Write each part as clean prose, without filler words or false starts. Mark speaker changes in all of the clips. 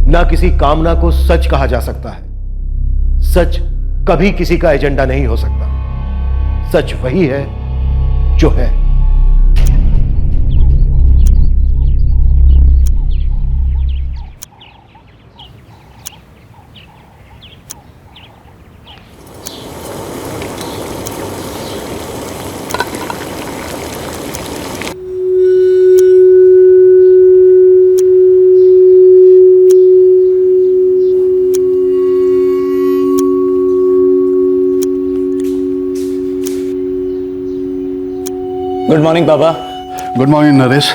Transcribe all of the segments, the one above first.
Speaker 1: ना किसी कामना को सच कहा जा सकता है। सच कभी किसी का एजेंडा नहीं हो सकता। सच वही है जो है।
Speaker 2: गुड मॉर्निंग बाबा।
Speaker 3: Good morning Naresh.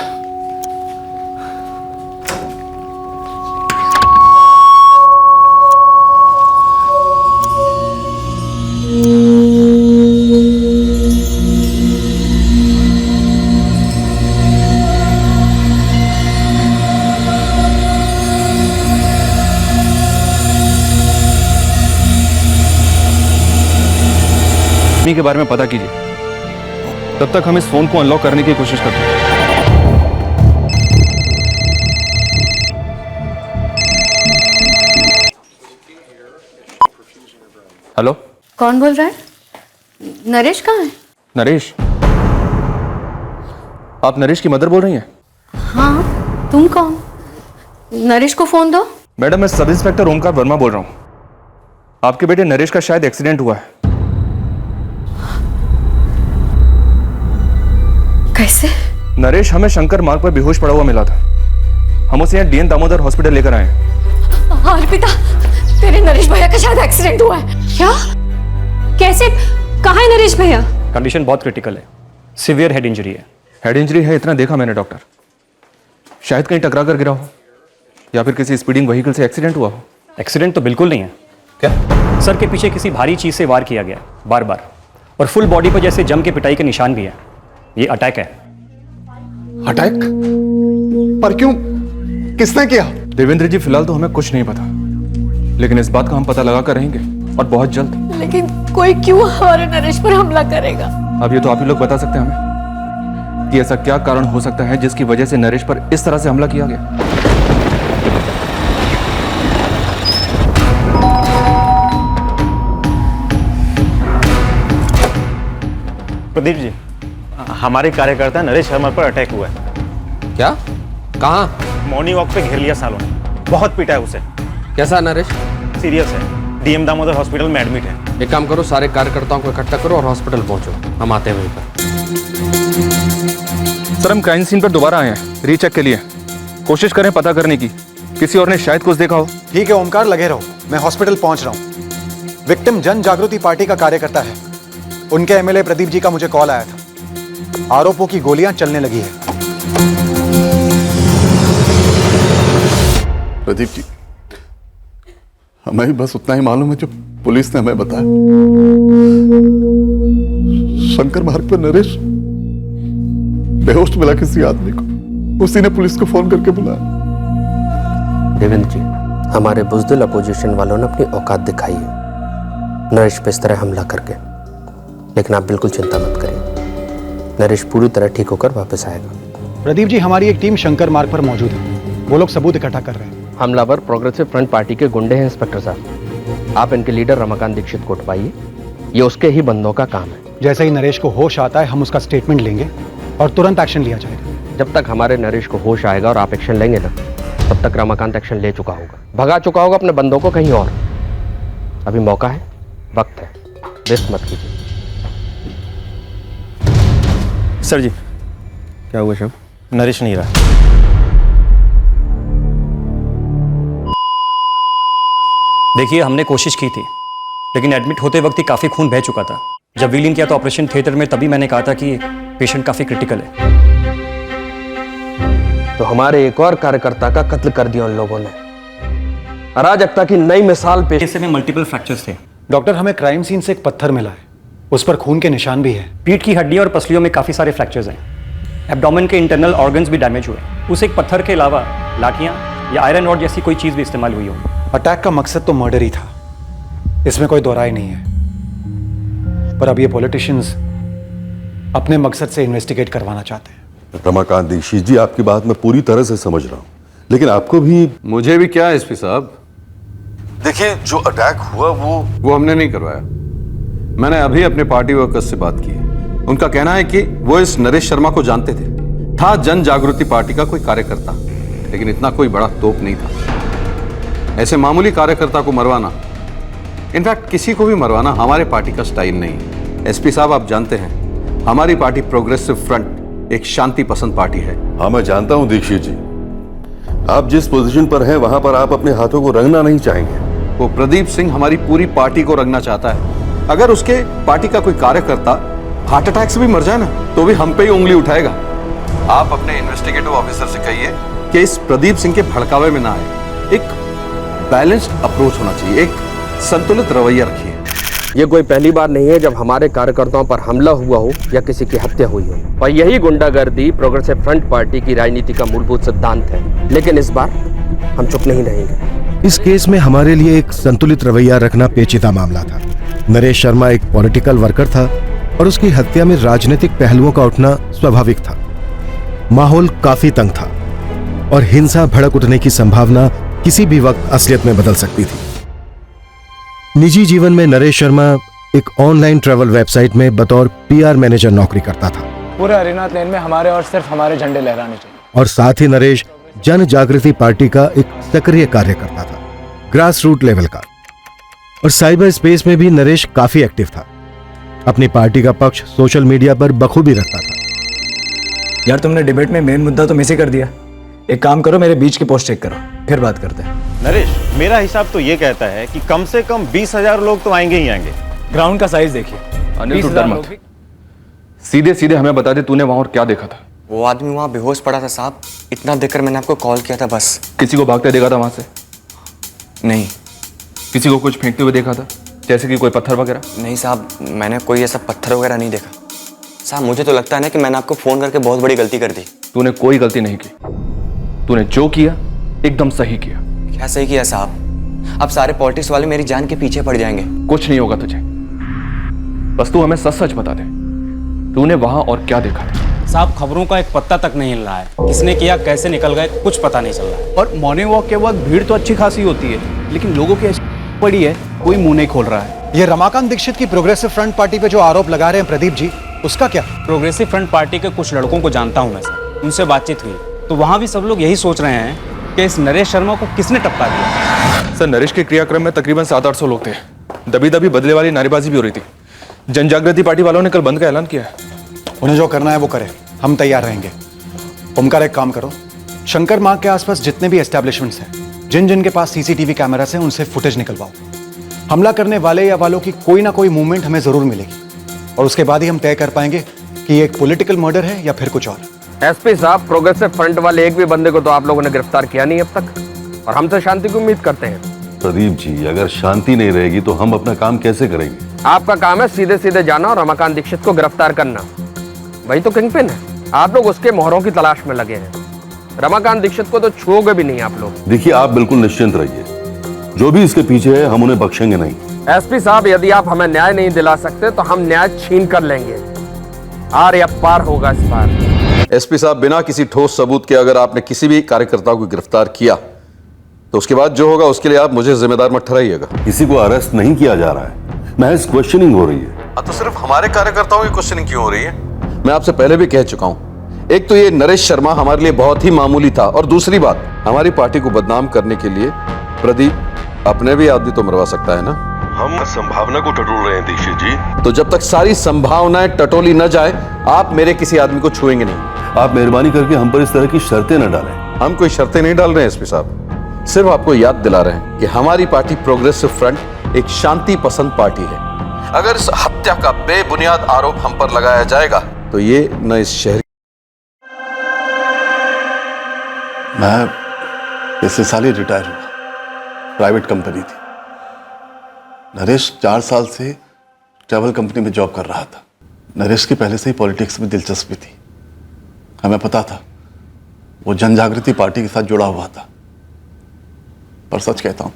Speaker 2: के बारे में पता कीजिए, तब तक हम इस फोन को अनलॉक करने की कोशिश करते हैं। हेलो,
Speaker 4: कौन बोल रहा है? नरेश कहाँ है?
Speaker 2: नरेश? आप नरेश की मदर बोल रही हैं?
Speaker 4: हाँ, तुम कौन? नरेश को फोन दो।
Speaker 2: मैडम, मैं सब इंस्पेक्टर ओमकार वर्मा बोल रहा हूँ। आपके बेटे नरेश का शायद एक्सीडेंट हुआ है।
Speaker 4: कैसे?
Speaker 2: नरेश हमें शंकर मार्ग पर बेहोश पड़ा हुआ मिला था। हम उसे यहाँ डीएन दामोदर हॉस्पिटल लेकर आए हैं।
Speaker 4: अर्पिता, तेरे नरेश भैया का शायद एक्सीडेंट हुआ है। क्या? कैसे? कहाँ है नरेश भैया?
Speaker 5: कंडीशन बहुत क्रिटिकल है, सीवियर हेड इंजरी है।
Speaker 2: हेड इंजरी है, इतना देखा मैंने डॉक्टर। शायद कहीं टकरा कर गिरा हो या फिर किसी स्पीडिंग व्हीकल से एक्सीडेंट हुआ हो।
Speaker 5: एक्सीडेंट तो बिल्कुल नहीं है।
Speaker 2: क्या?
Speaker 5: सर के पीछे किसी भारी चीज से वार किया गया बार बार, और फुल बॉडी पर जैसे जम के पिटाई के निशान भी है। ये अटैक है।
Speaker 3: अटैक? पर क्यों? किसने किया?
Speaker 2: देवेंद्र जी, फिलहाल तो हमें कुछ नहीं पता, लेकिन इस बात का हम पता लगा कर रहेंगे, और बहुत जल्द।
Speaker 4: लेकिन कोई क्यों हमारे नरेश पर हमला करेगा?
Speaker 2: अब ये तो आप ही लोग बता सकते हैं हमें कि ऐसा क्या कारण हो सकता है जिसकी वजह से नरेश पर इस तरह से हमला किया गया।
Speaker 6: प्रदीप जी, हमारे कार्यकर्ता नरेश शर्मा पर अटैक हुआ है।
Speaker 7: क्या? कहाँ?
Speaker 6: मॉर्निंग वॉक पे घेर लिया सालों ने, बहुत पीटा है उसे।
Speaker 7: कैसा है नरेश?
Speaker 6: सीरियस है, डीएम दामोदर हॉस्पिटल में एडमिट है।
Speaker 7: एक काम करो, सारे कार्यकर्ताओं को इकट्ठा करो और हॉस्पिटल पहुंचो, हम आते हैं वहीं पर।
Speaker 2: सर, हम क्राइम सीन पर दोबारा आए हैं रीचेक के लिए। कोशिश करें पता करने की, किसी और ने शायद कुछ देखा हो।
Speaker 8: ठीक है ओमकार, लगे रहो, मैं हॉस्पिटल पहुंच रहा हूं। विक्टिम जन जागृति पार्टी का कार्यकर्ता है। उनके एमएलए प्रदीप जी का मुझे कॉल आया था। आरोपों की गोलियां चलने लगी है।
Speaker 3: प्रदीप जी, हमें भी बस उतना ही मालूम है जो पुलिस ने हमें बताया। शंकर मार्ग पर नरेश बेहोश मिला किसी आदमी को। उसी ने पुलिस को फोन करके बुलाया।
Speaker 7: देवेंद्र जी, हमारे बुजदिल अपोजिशन वालों ने अपनी औकात दिखाई है नरेश पे इस तरह हमला करके, लेकिन आप बिल्कुल चिंता मत करिए, नरेश पूरी तरह ठीक होकर वापस आएगा।
Speaker 8: प्रदीप जी, हमारी एक टीम शंकर मार्ग पर मौजूद है। वो लोग सबूत इकट्ठा कर रहे हैं।
Speaker 7: हमलावर प्रोग्रेसिव फ्रंट पार्टी के गुंडे हैं इंस्पेक्टर साहब। आप इनके लीडर रमाकांत दीक्षित को उठवाइए, ये उसके ही बंदों का काम है।
Speaker 8: जैसे ही नरेश को होश आता है, हम उसका स्टेटमेंट लेंगे और तुरंत एक्शन लिया जाएगा।
Speaker 7: जब तक हमारे नरेश को होश आएगा और आप एक्शन लेंगे ना, तब तक रमाकांत एक्शन ले चुका होगा, भगा चुका होगा अपने बंदों को कहीं और। अभी मौका है, वक्त है, वेस्ट मत कीजिए।
Speaker 6: सर जी,
Speaker 2: क्या हुआ शब?
Speaker 6: नरेश नहीं रहा।
Speaker 5: देखिए, हमने कोशिश की थी, लेकिन एडमिट होते वक्त ही काफी खून बह चुका था। जब व्हील किया तो ऑपरेशन थिएटर में, तभी मैंने कहा था कि पेशेंट काफी क्रिटिकल है।
Speaker 7: तो हमारे एक और कार्यकर्ता का कत्ल कर दिया उन लोगों ने। अराजकता की नई मिसाल पेश।
Speaker 5: केस में मल्टीपल फ्रैक्चर्स थे।
Speaker 8: डॉक्टर, हमें क्राइम सीन से एक पत्थर मिला है, उस पर खून के निशान भी है।
Speaker 5: पीठ की हड्डियों और पसलियों में काफी सारे फ्रैक्चर्स हैं। एब्डोमेन के इंटरनल ऑर्गन्स भी डैमेज हुए। उस एक पत्थर के अलावा लाठियां या आयरन रॉड जैसी कोई चीज भी इस्तेमाल हुई होगी।
Speaker 8: अटैक का मकसद तो मर्डर ही था, इसमें कोई दो राय नहीं है। पर अब ये पॉलिटिशियंस अपने मकसद से इन्वेस्टिगेट करवाना चाहते हैं।
Speaker 9: रमाकांत दीक्षित जी, आपकी बात मैं पूरी तरह से समझ रहा हूं, लेकिन आपको भी।
Speaker 10: मुझे भी क्या एसपी साहब,
Speaker 9: देखिए, जो अटैक हुआ
Speaker 10: वो हमने नहीं करवाया। मैंने अभी अपने पार्टी वर्कर्स से बात की। उनका कहना है कि वो इस नरेश शर्मा को जानते थे, था जन जागृति पार्टी का कोई कार्यकर्ता, लेकिन इतना कोई बड़ा तोप नहीं था। ऐसे मामूली कार्यकर्ता को मरवाना, इनफैक्ट किसी को भी मरवाना हमारे पार्टी का स्टाइल नहीं है। एसपी साहब, आप जानते हैं हमारी पार्टी प्रोग्रेसिव फ्रंट एक शांति पसंद पार्टी है।
Speaker 9: हाँ, मैं जानता हूं दीक्षित जी, आप जिस पोजीशन पर हैं वहां पर आप अपने हाथों को रंगना नहीं चाहेंगे।
Speaker 10: वो प्रदीप सिंह हमारी पूरी पार्टी को रंगना चाहता है। अगर उसके पार्टी का कोई कार्यकर्ता हार्ट अटैक से भी मर जाए ना, तो भी हम पे ही उंगली उठाएगा। आप अपने इन्वेस्टिगेटिव ऑफिसर से कहिए कि इस प्रदीप सिंह के भड़कावे में ना आए। एक बैलेंस्ड अप्रोच होना चाहिए, एक संतुलित रवैया रखिए।
Speaker 7: ये कोई पहली बार नहीं है जब हमारे कार्यकर्ताओं पर हमला हुआ हो या किसी की हत्या हुई हो, और यही गुंडागर्दी प्रोग्रेसिव फ्रंट पार्टी की राजनीति का मूलभूत सिद्धांत है। लेकिन इस बार हम चुप नहीं रहेंगे।
Speaker 1: इस केस में हमारे लिए एक संतुलित रवैया रखना पेचीदा मामला था। नरेश शर्मा एक पॉलिटिकल वर्कर था और उसकी हत्या में राजनीतिक पहलुओं का उठना स्वाभाविक था। माहौल काफी तंग था और हिंसा भड़क उठने की संभावना किसी भी वक्त असलियत में बदल सकती थी। निजी जीवन में नरेश शर्मा एक ऑनलाइन ट्रैवल वेबसाइट में बतौर पीआर मैनेजर नौकरी करता था।
Speaker 11: पूरे हरिनाथ लेन में हमारे और सिर्फ हमारे झंडे लहराने चाहिए।
Speaker 1: और साथ ही नरेश जन जागृति पार्टी का एक सक्रिय कार्यकर्ता था, ग्रास रूट लेवल का। और साइबर स्पेस में भी नरेश काफी एक्टिव था। अपनी पार्टी का पक्ष सोशल मीडिया पर बखूबी रखता था।
Speaker 11: यार, तुमने डिबेट में मेन मुद्दा तो मिस ही कर दिया। एक काम करो, मेरे बीच की पोस्ट चेक करो, फिर बात करते हैं।
Speaker 6: नरेश, मेरा हिसाब तो ये कहता है कि कम से कम 20,000 लोग तो आएंगे ही आएंगे।
Speaker 11: ग्राउंड का साइज देखिए।
Speaker 2: अनिल, तू डर मत। सीधे सीधे हमें बता दे, तूने वहां और क्या देखा था?
Speaker 12: वो आदमी वहाँ बेहोश पड़ा था साहब, इतना देखकर मैंने आपको कॉल किया था बस।
Speaker 2: किसी को भागते देखा था वहां से?
Speaker 12: नहीं।
Speaker 2: किसी को कुछ फेंकते हुए देखा था, जैसे कि कोई पत्थर वगैरह?
Speaker 12: नहीं साहब, मैंने कोई ऐसा पत्थर वगैरह नहीं देखा। साहब, मुझे तो लगता है ना कि मैंने आपको फोन करके बहुत बड़ी गलती कर दी।
Speaker 2: तूने कोई गलती नहीं की। तूने जो किया एकदम सही किया।
Speaker 12: क्या सही किया साहब? अब सारे पॉलिटिक्स वाले मेरी जान के पीछे पड़ जाएंगे।
Speaker 2: कुछ नहीं होगा तुझे, बस तू हमें सच सच बता दे, तूने वहां और क्या देखा था?
Speaker 5: साहब, खबरों का एक पत्ता तक नहीं हिल रहा है। किसने किया, कैसे निकल गए, कुछ पता नहीं चल रहा है।
Speaker 11: और मॉर्निंग वॉक के वक्त भीड़ तो अच्छी खासी होती है, लेकिन लोगों की ऐसी पड़ी है, कोई मुंह नहीं खोल रहा है।
Speaker 8: ये रमाकांत दीक्षित की प्रोग्रेसिव फ्रंट पार्टी पे जो आरोप लगा रहे हैं प्रदीप जी, उसका क्या?
Speaker 5: प्रोग्रेसिव फ्रंट पार्टी के कुछ लड़कों को जानता हूं मैं सर, उनसे बातचीत हुई तो वहां भी सब लोग यही सोच रहे हैं कि इस नरेश शर्मा को किसने टपका दिया।
Speaker 2: सर, नरेश के क्रियाक्रम में तकरीबन 700-800 लोग थे। दबी दबी बदले वाली नारेबाजी भी हो रही थी। जन जागृति पार्टी वालों ने कल बंद का ऐलान किया है।
Speaker 8: उन्हें जो करना है वो करे, हम तैयार रहेंगे। ओमकार, एक काम करो, शंकर मार्ग के आसपास जितने भी एस्टेब्लिशमेंट्स हैं, जिन जिन के पास सीसीटीवी कैमरास हैं, उनसे फुटेज निकलवाओ। हमला करने वाले या वालों की कोई ना कोई मूवमेंट हमें जरूर मिलेगी और उसके बाद ही हम तय कर पाएंगे कि ये एक पॉलिटिकल मर्डर है या फिर कुछ और।
Speaker 7: एसपी साहब, प्रोग्रेसिव फ्रंट वाले एक भी बंदे को तो आप लोगों ने गिरफ्तार किया नहीं अब तक, और हम तो शांति की उम्मीद करते हैं।
Speaker 9: प्रदीप जी, अगर शांति नहीं रहेगी तो हम अपना काम कैसे करेंगे?
Speaker 7: आपका काम है सीधे सीधे जाना और रमाकांत दीक्षित को गिरफ्तार करना। वही तो किंगपिन है। आप लोग उसके मोहरों की तलाश में लगे हैं। रमाकांत दीक्षित को तो छुओगे भी नहीं आप लोग।
Speaker 9: देखिए, आप बिल्कुल निश्चिंत रहिए, जो भी इसके पीछे है हम उन्हें बख्शेंगे नहीं।
Speaker 7: एसपी साहब, यदि आप हमें न्याय नहीं दिला सकते तो हम न्याय छीन कर लेंगे। आर या पार होगा इस बार।
Speaker 10: एसपी साहब, बिना किसी ठोस सबूत के अगर आपने किसी भी कार्यकर्ता को गिरफ्तार किया तो उसके बाद जो होगा उसके लिए आप मुझे जिम्मेदार मत ठहराइएगा।
Speaker 9: किसी को अरेस्ट नहीं किया जा रहा है, महज क्वेश्चनिंग हो रही है।
Speaker 10: तो सिर्फ हमारे कार्यकर्ताओं की क्वेश्चनिंग क्यों हो रही है? मैं आपसे पहले भी कह चुका हूं, एक तो ये नरेश शर्मा हमारे लिए बहुत ही मामूली था, और दूसरी बात, हमारी पार्टी को बदनाम करने के लिए प्रदीप अपने भी आदमी तो मरवा सकता है ना।
Speaker 9: हम संभावना को टटोल रहे हैं दीक्षित जी।
Speaker 10: तो जब तक सारी संभावनाएं टटोली न जाए, आप मेरे किसी आदमी को छुएंगे नहीं।
Speaker 9: आप मेहरबानी करके हम पर इस तरह की शर्तें न डालें।
Speaker 10: हम कोई शर्तें नहीं डाल रहे हैं एसपी साहब, सिर्फ आपको याद दिला रहे हैं कि हमारी पार्टी प्रोग्रेसिव फ्रंट एक शांति पसंद पार्टी है। अगर इस हत्या का बेबुनियाद आरोप हम पर लगाया जाएगा तो ये न इस शहर।
Speaker 3: मैं इससे साल ही रिटायर हुआ, प्राइवेट कंपनी थी। नरेश 4 साल से ट्रैवल कंपनी में जॉब कर रहा था। नरेश की पहले से ही पॉलिटिक्स में दिलचस्पी थी। हमें पता था वो जन जागृति पार्टी के साथ जुड़ा हुआ था, पर सच कहता हूं,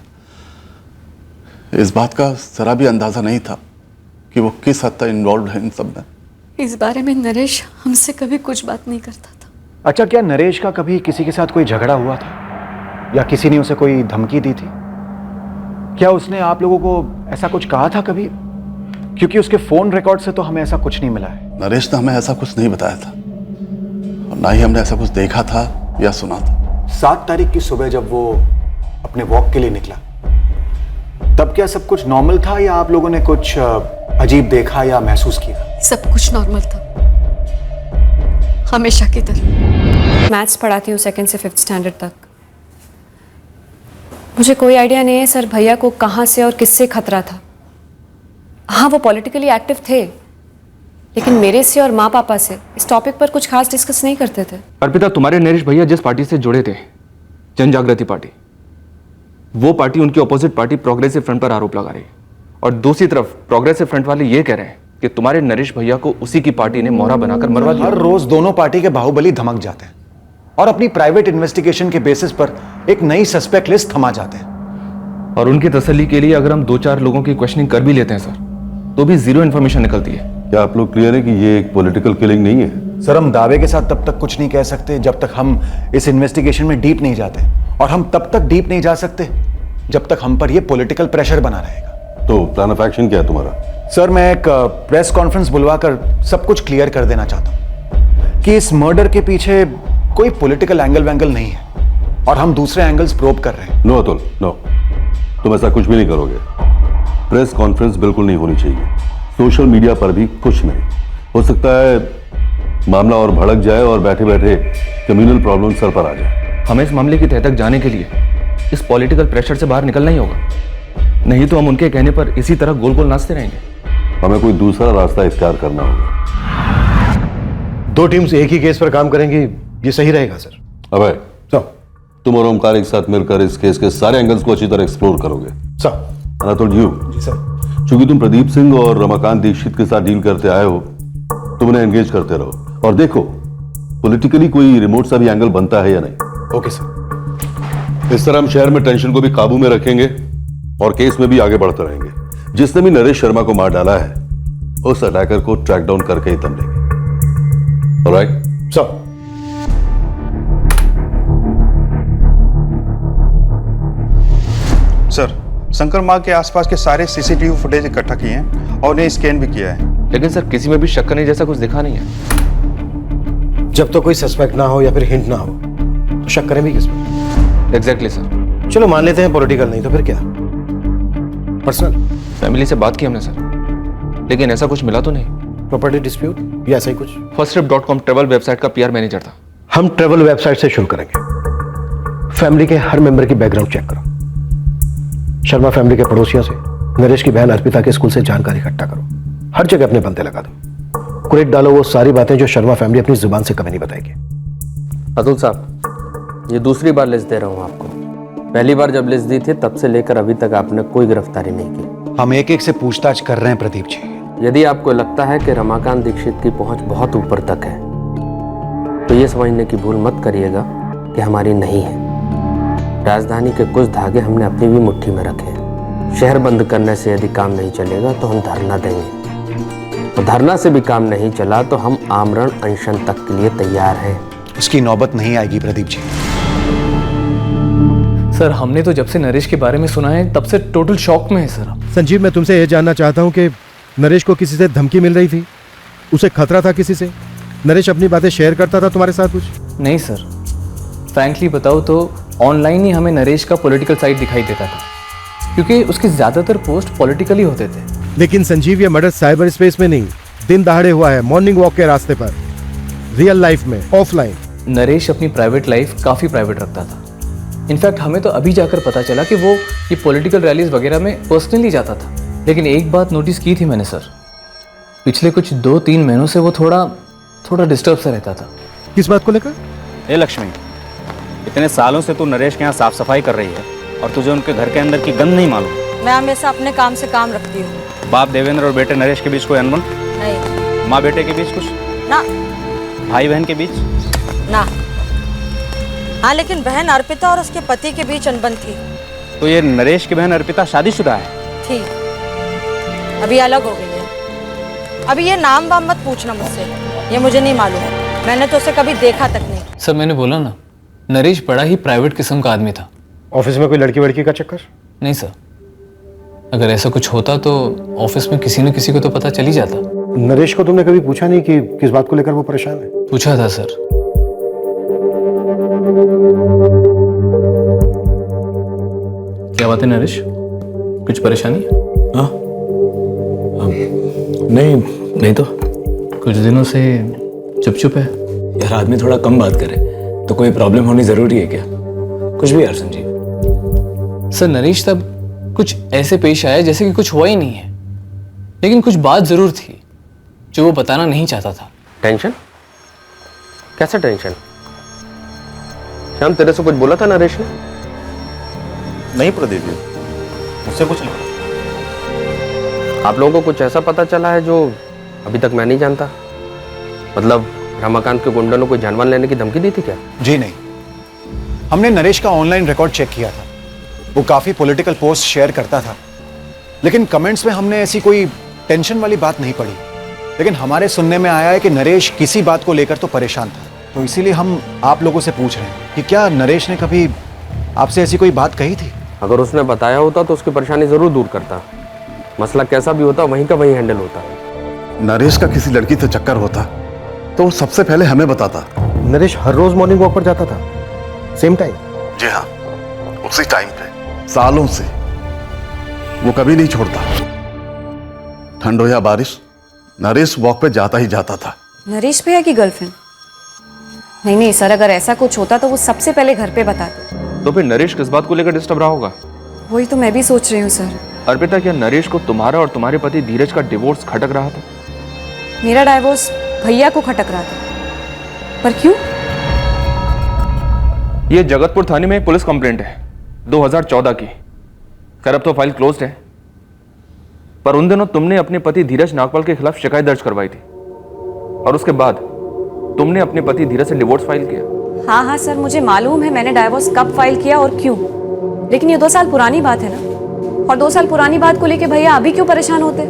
Speaker 3: इस बात का जरा भी अंदाजा नहीं था कि वो किस हद तक इन्वॉल्व है इन सब में।
Speaker 4: इस बारे में नरेश हमसे कभी कुछ बात नहीं करता था।
Speaker 8: अच्छा, क्या नरेश का कभी किसी के साथ कोई झगड़ा हुआ था? या किसी ने उसे कोई धमकी दी थी? क्या उसने आप लोगों को ऐसा कुछ कहा था कभी? क्योंकि उसके फोन रिकॉर्ड से तो हमें ऐसा कुछ नहीं मिला है।
Speaker 3: नरेश ने हमें ऐसा कुछ नहीं बताया था और ना ही हमने ऐसा कुछ देखा था या सुना था।
Speaker 8: 7 तारीख की सुबह जब वो अपने वॉक के लिए निकला, तब क्या सब कुछ नॉर्मल था या आप लोगों ने कुछ अजीब देखा या महसूस किया?
Speaker 4: सब कुछ नॉर्मल था, हमेशा की तरह।
Speaker 13: मैथ्स पढ़ाती हूँ 2nd से 5th स्टैंडर्ड तक। मुझे कोई आइडिया नहीं है सर भैया को कहाँ से और किससे खतरा था। हाँ, वो पॉलिटिकली एक्टिव थे, लेकिन मेरे से और माँ पापा से इस टॉपिक पर कुछ खास डिस्कस नहीं करते थे।
Speaker 2: अर्पिता, तुम्हारे नरेश भैया जिस पार्टी से जुड़े थे, जन जागृति पार्टी, वो पार्टी उनकी ऑपोजिट पार्टी प्रोग्रेसिव फ्रंट पर आरोप लगा रही है, और दूसरी तरफ प्रोग्रेसिव फ्रंट वाले ये कह रहे हैं कि तुम्हारे नरेश भैया को उसी की पार्टी ने मोहरा बनाकर मरवा दिया।
Speaker 8: हर रोज दोनों पार्टी के बाहुबली धमक जाते हैं और अपनी प्राइवेट इन्वेस्टिगेशन के बेसिस पर एक नई सस्पेक्ट लिस्ट थमा जाते हैं।
Speaker 2: और उनकी तसल्ली के लिए अगर हम 2-4 लोगों की क्वेश्चनिंग कर भी लेते हैं सर, तो भी 0 इन्फॉर्मेशन निकलती है।
Speaker 9: क्या आप लोग क्लियर है कि ये एक पॉलिटिकल किलिंग नहीं है?
Speaker 8: सर, हम दावे के साथ तब तक कुछ नहीं कह सकते जब तक हम इस इन्वेस्टिगेशन में डीप नहीं जाते, और हम तब तक डीप नहीं जा सकते जब तक हम पर ये पॉलिटिकल प्रेशर बना रहेगा।
Speaker 9: तो प्लान ऑफ एक्शन क्या है तुम्हारा?
Speaker 8: सर, मैं एक प्रेस कॉन्फ्रेंस बुलवाकर सब कुछ क्लियर कर देना चाहता हूं कि इस मर्डर के पीछे कोई पॉलिटिकल एंगल नहीं है और हम दूसरे एंगल्स प्रोब कर रहे हैं।
Speaker 9: नो अतुल, नो, तुम ऐसा कुछ भी नहीं करोगे। प्रेस कॉन्फ्रेंस बिल्कुल नहीं होनी चाहिए, सोशल मीडिया पर भी कुछ नहीं। हो सकता है मामला और भड़क जाए और बैठे बैठे कम्युनल प्रॉब्लम सर पर आ जाए।
Speaker 2: हमें इस मामले की तह तक जाने के लिए इस पॉलिटिकल प्रेशर से बाहर निकलना ही होगा, नहीं तो हम उनके कहने पर इसी तरह गोल गोल नाचते रहेंगे।
Speaker 9: हमें कोई दूसरा रास्ता इख्तियार करना होगा।
Speaker 1: 2 टीम्स एक ही केस पर काम करेंगी, ये सही रहेगा सर।
Speaker 9: अबे तुम और ओमकार एक साथ मिलकर इस केस के सारे एंगल्स को अच्छी तरह एक्सप्लोर करोगे।
Speaker 1: सर।
Speaker 9: अतुल,
Speaker 1: जी सर।
Speaker 9: चूंकि तुम प्रदीप सिंह और रमाकांत दीक्षित के साथ डील करते आए हो, तुम उन्हें एंगेज करते रहो और देखो पॉलिटिकली कोई रिमोट सा भी एंगल बनता है या नहीं।
Speaker 8: Okay sir.
Speaker 9: इस तरह हम शहर में टेंशन को भी काबू में रखेंगे और केस में भी आगे बढ़ते रहेंगे। जिसने भी नरेश शर्मा को मार डाला है, उस अटैकर को ट्रैक डाउन करके ही दम लेंगे। Alright
Speaker 1: sir.
Speaker 6: सर, शंकर मार्ग के आसपास के सारे सीसीटीवी फुटेज इकट्ठा किए हैं और उन्हें स्कैन भी किया है,
Speaker 2: लेकिन सर किसी में भी शक करने जैसा कुछ दिखा नहीं है।
Speaker 1: जब तो कोई सस्पेक्ट ना हो या फिर हिंट ना हो तो शक करें भी किस पर?
Speaker 2: Exactly sir.
Speaker 1: चलो मान लेते हैं पॉलिटिकल नहीं तो फिर क्या, पर्सनल?
Speaker 2: फैमिली से बात की हमने सर, लेकिन ऐसा कुछ मिला तो नहीं।
Speaker 1: प्रॉपर्टी डिस्प्यूट या ऐसा ही कुछ?
Speaker 2: firsttrip.com ट्रेवल वेबसाइट का PR मैनेजर था।
Speaker 1: हम ट्रेवल वेबसाइट से शुरू करेंगे। फैमिली के हर मेंबर की बैकग्राउंड चेक करो। शर्मा फैमिली के पड़ोसियों से नरेश की बहन अर्पिता के स्कूल से जानकारी इकट्ठा करो। हर जगह अपने बंदे लगा दो। कुरेट डालो वो सारी बातें जो शर्मा फैमिली अपनी जुबान से कभी नहीं बताएगी।
Speaker 7: अतुल साहब, ये दूसरी बार लिस्ट दे रहा हूँ आपको। पहली बार जब लिस्ट दी थी तब से लेकर अभी तक आपने कोई गिरफ्तारी नहीं की।
Speaker 8: हम एक एक से पूछताछ कर रहे हैं प्रदीप जी।
Speaker 7: यदि आपको लगता है कि रमाकांत दीक्षित की पहुंच बहुत ऊपर तक है, तो ये समझने की भूल मत करिएगा कि हमारी नहीं है। राजधानी के कुछ धागे हमने अपनी भी मुट्ठी में रखे हैं। शहर बंद करने से यदि काम नहीं चलेगा तो हम धरना देंगे, और धरना से भी काम नहीं चला तो हम आमरण अनशन तक के लिए तैयार हैं।
Speaker 8: उसकी नौबत नहीं आएगी प्रदीप जी।
Speaker 11: सर, हमने तो जब से नरेश के बारे में सुना है तब से टोटल शॉक में है सर।
Speaker 1: संजीव, मैं तुमसे यह जानना चाहता हूं कि नरेश को किसी से धमकी मिल रही थी? उसे खतरा था किसी से? नरेश अपनी बातें शेयर करता था तुम्हारे साथ कुछ?
Speaker 11: नहीं सर, फ्रैंकली बताओ तो ऑनलाइन ही हमें नरेश का पॉलिटिकल साइड दिखाई देता था, क्योंकि उसके ज्यादातर पोस्ट पॉलिटिकली होते थे।
Speaker 1: लेकिन संजीव, ये मर्डर साइबर स्पेस में नहीं, दिन दहाड़े हुआ है, मॉर्निंग वॉक के रास्ते पर, रियल लाइफ में, ऑफलाइन।
Speaker 11: नरेश अपनी प्राइवेट लाइफ काफ़ी प्राइवेट रखता था। इनफैक्ट हमें तो अभी जाकर पता चला कि वो ये पॉलिटिकल रैलीज वगैरह में पर्सनली जाता था। लेकिन एक बात नोटिस की थी मैंने सर, पिछले कुछ 2-3 महीनों से वो थोड़ा डिस्टर्ब सा रहता था।
Speaker 1: किस बात को लेकर?
Speaker 6: ए लक्ष्मी, इतने सालों से तू नरेश के यहाँ साफ सफाई कर रही है और तुझे उनके घर के अंदर की गंध नहीं मालूम?
Speaker 4: मैं हमेशा अपने काम से काम रखती हूँ।
Speaker 6: बाप देवेंद्र और बेटे नरेश के बीच कोई अनबन?
Speaker 4: नहीं।
Speaker 6: माँ बेटे के बीच कुछ?
Speaker 4: ना।
Speaker 6: भाई बहन के बीच?
Speaker 4: ना। हाँ, लेकिन बहन अर्पिता और उसके पति के बीच अनबन थी।
Speaker 6: तो ये नरेश की बहन अर्पिता शादीशुदा है?
Speaker 4: थी, अभी अलग हो गई है। अभी ये नाम वाम मत पूछना मुझसे, ये मुझे नहीं मालूम, मैंने तो उसे कभी देखा तक नहीं।
Speaker 11: सर, मैंने बोला ना, नरेश बड़ा ही प्राइवेट किस्म का आदमी था।
Speaker 8: ऑफिस में कोई लड़की वड़की का चक्कर?
Speaker 11: नहीं सर, अगर ऐसा कुछ होता तो ऑफिस में किसी न किसी को तो पता चल ही जाता।
Speaker 8: नरेश को तुमने कभी पूछा नहीं कि किस बात को लेकर वो परेशान है?
Speaker 11: पूछा था सर। क्या बात है नरेश, कुछ परेशानी? हाँ नहीं तो कुछ दिनों से चुप चुप है।
Speaker 14: यार आदमी थोड़ा कम बात करे तो कोई प्रॉब्लम होनी जरूरी है क्या? कुछ भी यार संजीव।
Speaker 11: सर नरेश तब कुछ ऐसे पेश आया जैसे कि कुछ हुआ ही नहीं है, लेकिन कुछ बात जरूर थी जो वो बताना नहीं चाहता था।
Speaker 7: टेंशन? कैसा टेंशन? श्याम तेरे से कुछ बोला था नरेश ने?
Speaker 6: नहीं प्रदीप जी, मुझसे कुछ नहीं।
Speaker 7: आप लोगों को कुछ ऐसा पता चला है जो अभी तक मैं नहीं जानता? मतलब रमाकांत के गुंडों ने कोई जानवर लेने की धमकी दी थी क्या?
Speaker 8: जी नहीं, हमने नरेश का ऑनलाइन रिकॉर्ड चेक किया था। वो काफी पॉलिटिकल पोस्ट शेयर करता था, लेकिन कमेंट्स में हमने ऐसी कोई टेंशन वाली बात नहीं पढ़ी। लेकिन हमारे सुनने में आया है कि नरेश किसी बात को लेकर तो परेशान था, तो इसीलिए हम आप लोगों से पूछ रहे हैं कि क्या नरेश ने कभी आपसे ऐसी कोई बात कही थी?
Speaker 7: अगर उसने बताया होता तो उसकी परेशानी जरूर दूर करता। मसला कैसा भी होता वहीं का वहीं हैंडल होता।
Speaker 3: नरेश का किसी लड़की से चक्कर होता तो वो सबसे पहले हमें बताता।
Speaker 1: नरेश हर रोज मॉर्निंग वॉक पर जाता था, सेम टाइम?
Speaker 3: जी हाँ, उसी टाइम पे सालों से वो कभी नहीं छोड़ता। ठंड हो या बारिश, नरेश वॉक पे जाता ही जाता था।
Speaker 13: नरेश भैया की गर्लफ्रेंड? नहीं सर, अगर ऐसा कुछ होता तो वो सबसे पहले घर पे बताते।
Speaker 2: तो फिर नरेश किस बात को लेकर डिस्टर्ब रहा होगा?
Speaker 13: वही तो मैं भी सोच रही हूँ सर।
Speaker 2: अर्पिता, क्या नरेश को तुम्हारा और तुम्हारे पति धीरज का डिवोर्स खटक रहा था?
Speaker 13: मेरा डाइवोर्स भैया को खटक रहा था, पर क्यों?
Speaker 2: यह जगतपुर थाने में पुलिस कंप्लेंट है 2014 की। खैर अब तो फाइल क्लोज्ड है, पर उन दिनों तुमने अपने पति धीरज नागपाल के खिलाफ शिकायत दर्ज करवाई थी और उसके बाद तुमने अपने पति धीरज से डिवोर्स फाइल किया।
Speaker 13: हाँ सर, मुझे मालूम है मैंने डाइवोर्स कब फाइल किया और क्यों, लेकिन ये 2 साल पुरानी बात है ना, और 2 साल पुरानी बात को लेके भैया अभी क्यों परेशान होते?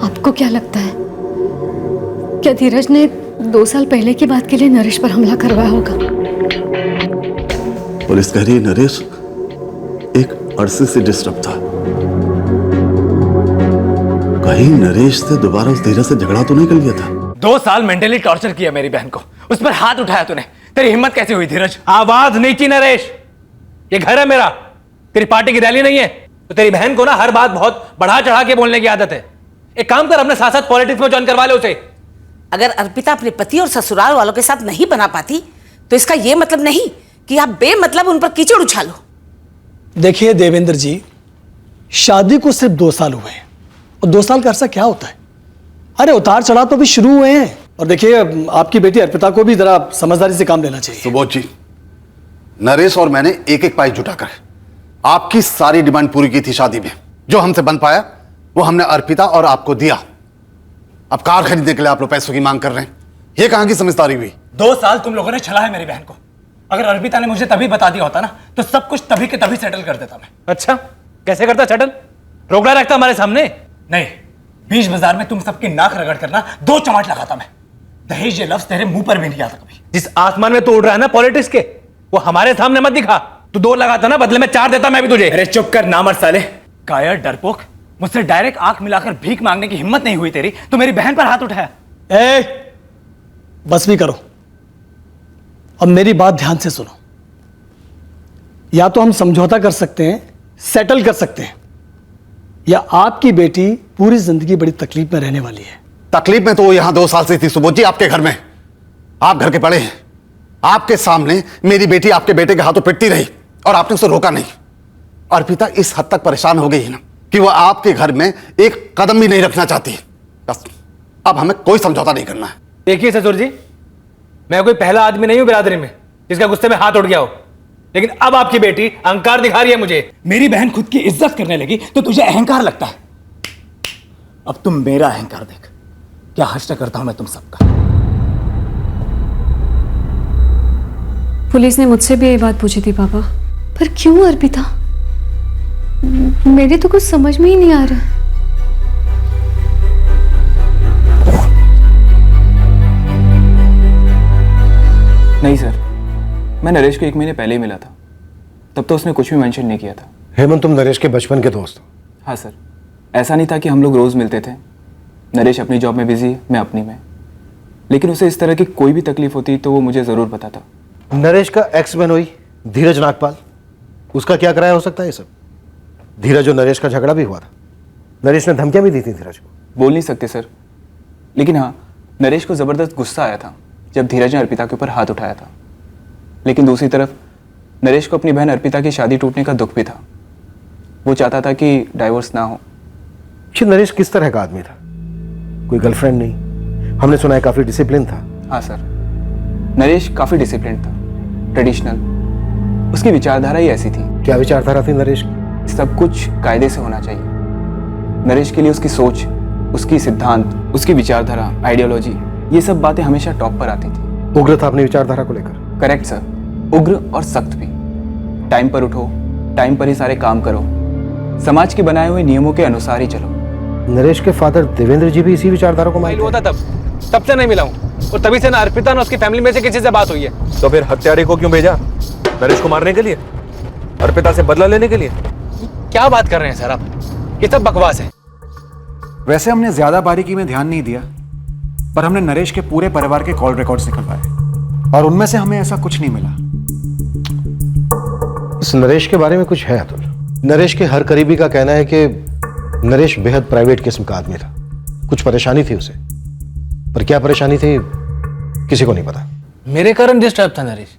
Speaker 15: आपको क्या लगता है, क्या धीरज ने 2 साल पहले की बात के लिए नरेश पर हमला करवाया होगा?
Speaker 3: पुलिस कह रही है नरेश एक अरसे से डिस्टर्ब था। कहीं नरेश से दोबारा उस धीरज से झगड़ा तो नहीं कर लिया था?
Speaker 14: 2 साल मेंटली टॉर्चर किया मेरी बहन को, उस पर हाथ उठाया तूने। तेरी हिम्मत कैसे हुई धीरज?
Speaker 6: आवाज नहीं की नरेश, ये घर है मेरा, तेरी पार्टी की रैली नहीं है। तो तेरी बहन को ना हर बात बहुत बढ़ा चढ़ा के बोलने की आदत है। एक काम कर, अपने साथ साथ पॉलिटिक्स में ज्वाइन करवा ले उसे।
Speaker 16: अगर अर्पिता अपने पति और ससुराल वालों के साथ नहीं बना पाती तो इसका यह मतलब नहीं कि आप बेमतलब उन पर कीचड़ उछालो।
Speaker 17: देखिए देवेंद्र जी, शादी को सिर्फ 2 साल हुए हैं और 2 साल का अरसा क्या होता है? अरे उतार चढ़ाव तो भी शुरू हुए हैं। और देखिए आपकी बेटी अर्पिता को भी जरा समझदारी से काम लेना चाहिए।
Speaker 3: सुबोध जी, नरेश और मैंने एक पाई जुटाकर आपकी सारी डिमांड पूरी की थी शादी में। जो हमसे बन पाया वो हमने अर्पिता और आपको दिया। अब कार खरीदने के लिए आप लोग पैसों की मांग कर रहे हैं, ये कहां की समझदारी हुई?
Speaker 14: 2 साल तुम लोगों ने छला है मेरी बहन को। अगर अर्पिता ने मुझे तभी बता दिया होता ना तो सब कुछ तभी के तभी सेटल कर देता मैं।
Speaker 6: अच्छा, कैसे करता सेटल? रोकड़ा रखता हमारे सामने?
Speaker 14: नहीं, बीच बाजार में तुम सबकी नाक रगड़ करना 2 चमाट लगाता मैं। दहेज ये लफ्ज तेरे मुंह पर भी नहीं आता कभी।
Speaker 6: जिस आसमान में तू उड़ रहा है ना पॉलिटिक्स के, वो हमारे सामने मत दिखा। तू 2 लगाता ना, बदले में 4 देता मैं भी तुझे।
Speaker 14: अरे चुप कर नामर्द साले, कायर डरपोक। मुझसे डायरेक्ट आंख मिलाकर भीख मांगने की हिम्मत नहीं हुई तेरी तो मेरी बहन पर हाथ उठाया।
Speaker 17: बस भी करो, अब मेरी बात ध्यान से सुनो। या तो हम समझौता कर सकते हैं, सेटल कर सकते हैं, या आपकी बेटी पूरी जिंदगी बड़ी तकलीफ में रहने वाली है।
Speaker 3: तकलीफ में तो वो यहां 2 साल से थी सुबोध जी, आपके घर में। आप घर के बड़े हैं, आपके सामने मेरी बेटी आपके बेटे के हाथों पिटती रही और आपने उसे रोका नहीं। अर्पिता इस हद तक परेशान हो गई है ना कि वो आपके घर में एक कदम भी नहीं रखना चाहती। बस अब हमें कोई समझौता नहीं करना है।
Speaker 6: देखिए ससुर जी, मैं कोई पहला आदमी नहीं हूं बिरादरी में जिसका गुस्से में हाथ उठ गया हो, लेकिन अब आपकी बेटी अहंकार दिखा रही है मुझे।
Speaker 14: मेरी बहन खुद की इज्जत करने लगी तो तुझे अहंकार लगता है। अब तुम मेरा अहंकार देख, क्या हश्र करता हूं मैं तुम सबका।
Speaker 13: पुलिस ने मुझसे भी यही बात पूछी थी पापा।
Speaker 15: पर क्यों अर्पिता? मेरे तो कुछ समझ में ही नहीं आ रहा।
Speaker 2: नहीं सर, मैं नरेश को 1 महीने पहले ही मिला था, तब तो उसने कुछ भी मेंशन नहीं किया था।
Speaker 1: हेमंत, तुम नरेश के बचपन के दोस्त हो?
Speaker 2: हाँ सर, ऐसा नहीं था कि हम लोग रोज़ मिलते थे। नरेश अपनी जॉब में बिजी है, मैं अपनी में, लेकिन उसे इस तरह की कोई भी तकलीफ होती तो वो मुझे ज़रूर बताता।
Speaker 1: नरेश का एक्स बनोई धीरज नागपाल, उसका क्या कराया हो सकता है ये सब? धीरज और नरेश का झगड़ा भी हुआ था, नरेश ने धमकियां भी दी थी धीरज को।
Speaker 2: बोल नहीं सकते सर, लेकिन हाँ, नरेश को ज़बरदस्त गुस्सा आया था जब धीरज ने अर्पिता के ऊपर हाथ उठाया था। लेकिन दूसरी तरफ नरेश को अपनी बहन अर्पिता की शादी टूटने का दुख भी था। वो चाहता था कि डाइवोर्स ना हो।
Speaker 1: नरेश किस तरह का आदमी था? कोई गर्लफ्रेंड नहीं, हमने सुना है काफी डिसिप्लिन था।
Speaker 2: हाँ सर, नरेश काफी डिसिप्लिन था, ट्रेडिशनल। उसकी विचारधारा ही ऐसी थी।
Speaker 1: क्या विचारधारा थी नरेश की?
Speaker 2: सब कुछ कायदे से होना चाहिए। नरेश के लिए उसकी सोच, उसकी सिद्धांत, उसकी विचारधारा, आइडियोलॉजी, ये सब बातें हमेशा टॉप पर आती थी।
Speaker 1: उग्र था अपनी विचारधारा को लेकर।
Speaker 2: करेक्ट सर, उग्र और सख्त भी। टाइम पर उठो, टाइम पर ही सारे काम करो, समाज के बनाए हुए नियमों के अनुसार ही चलो।
Speaker 1: नरेश के फादर देवेंद्र जी भी इसी विचारधारा को मानते
Speaker 6: हैं। तब से नहीं मिला हूँ, और तभी से ना अर्पिता ना उसकी फैमिली में से किसी से बात हुई है।
Speaker 18: तो फिर हत्यारे को क्यों भेजा? नरेश को मारने के लिए? अर्पिता से बदला लेने के लिए?
Speaker 6: क्या बात कर रहे हैं सर आप? ये सब बकवास है।
Speaker 8: वैसे हमने ज्यादा बारीकी में ध्यान नहीं दिया, पर हमने नरेश के पूरे परिवार के कॉल रिकॉर्ड्स निकलवाए और उनमें से हमें ऐसा कुछ नहीं मिला।
Speaker 1: इस नरेश के बारे में कुछ है अतुल? नरेश के हर करीबी का कहना है कि नरेश बेहद प्राइवेट किस्म का आदमी था। कुछ परेशानी थी उसे, पर क्या परेशानी थी किसी को नहीं पता।
Speaker 6: मेरे कारण डिस्टर्ब था नरेश।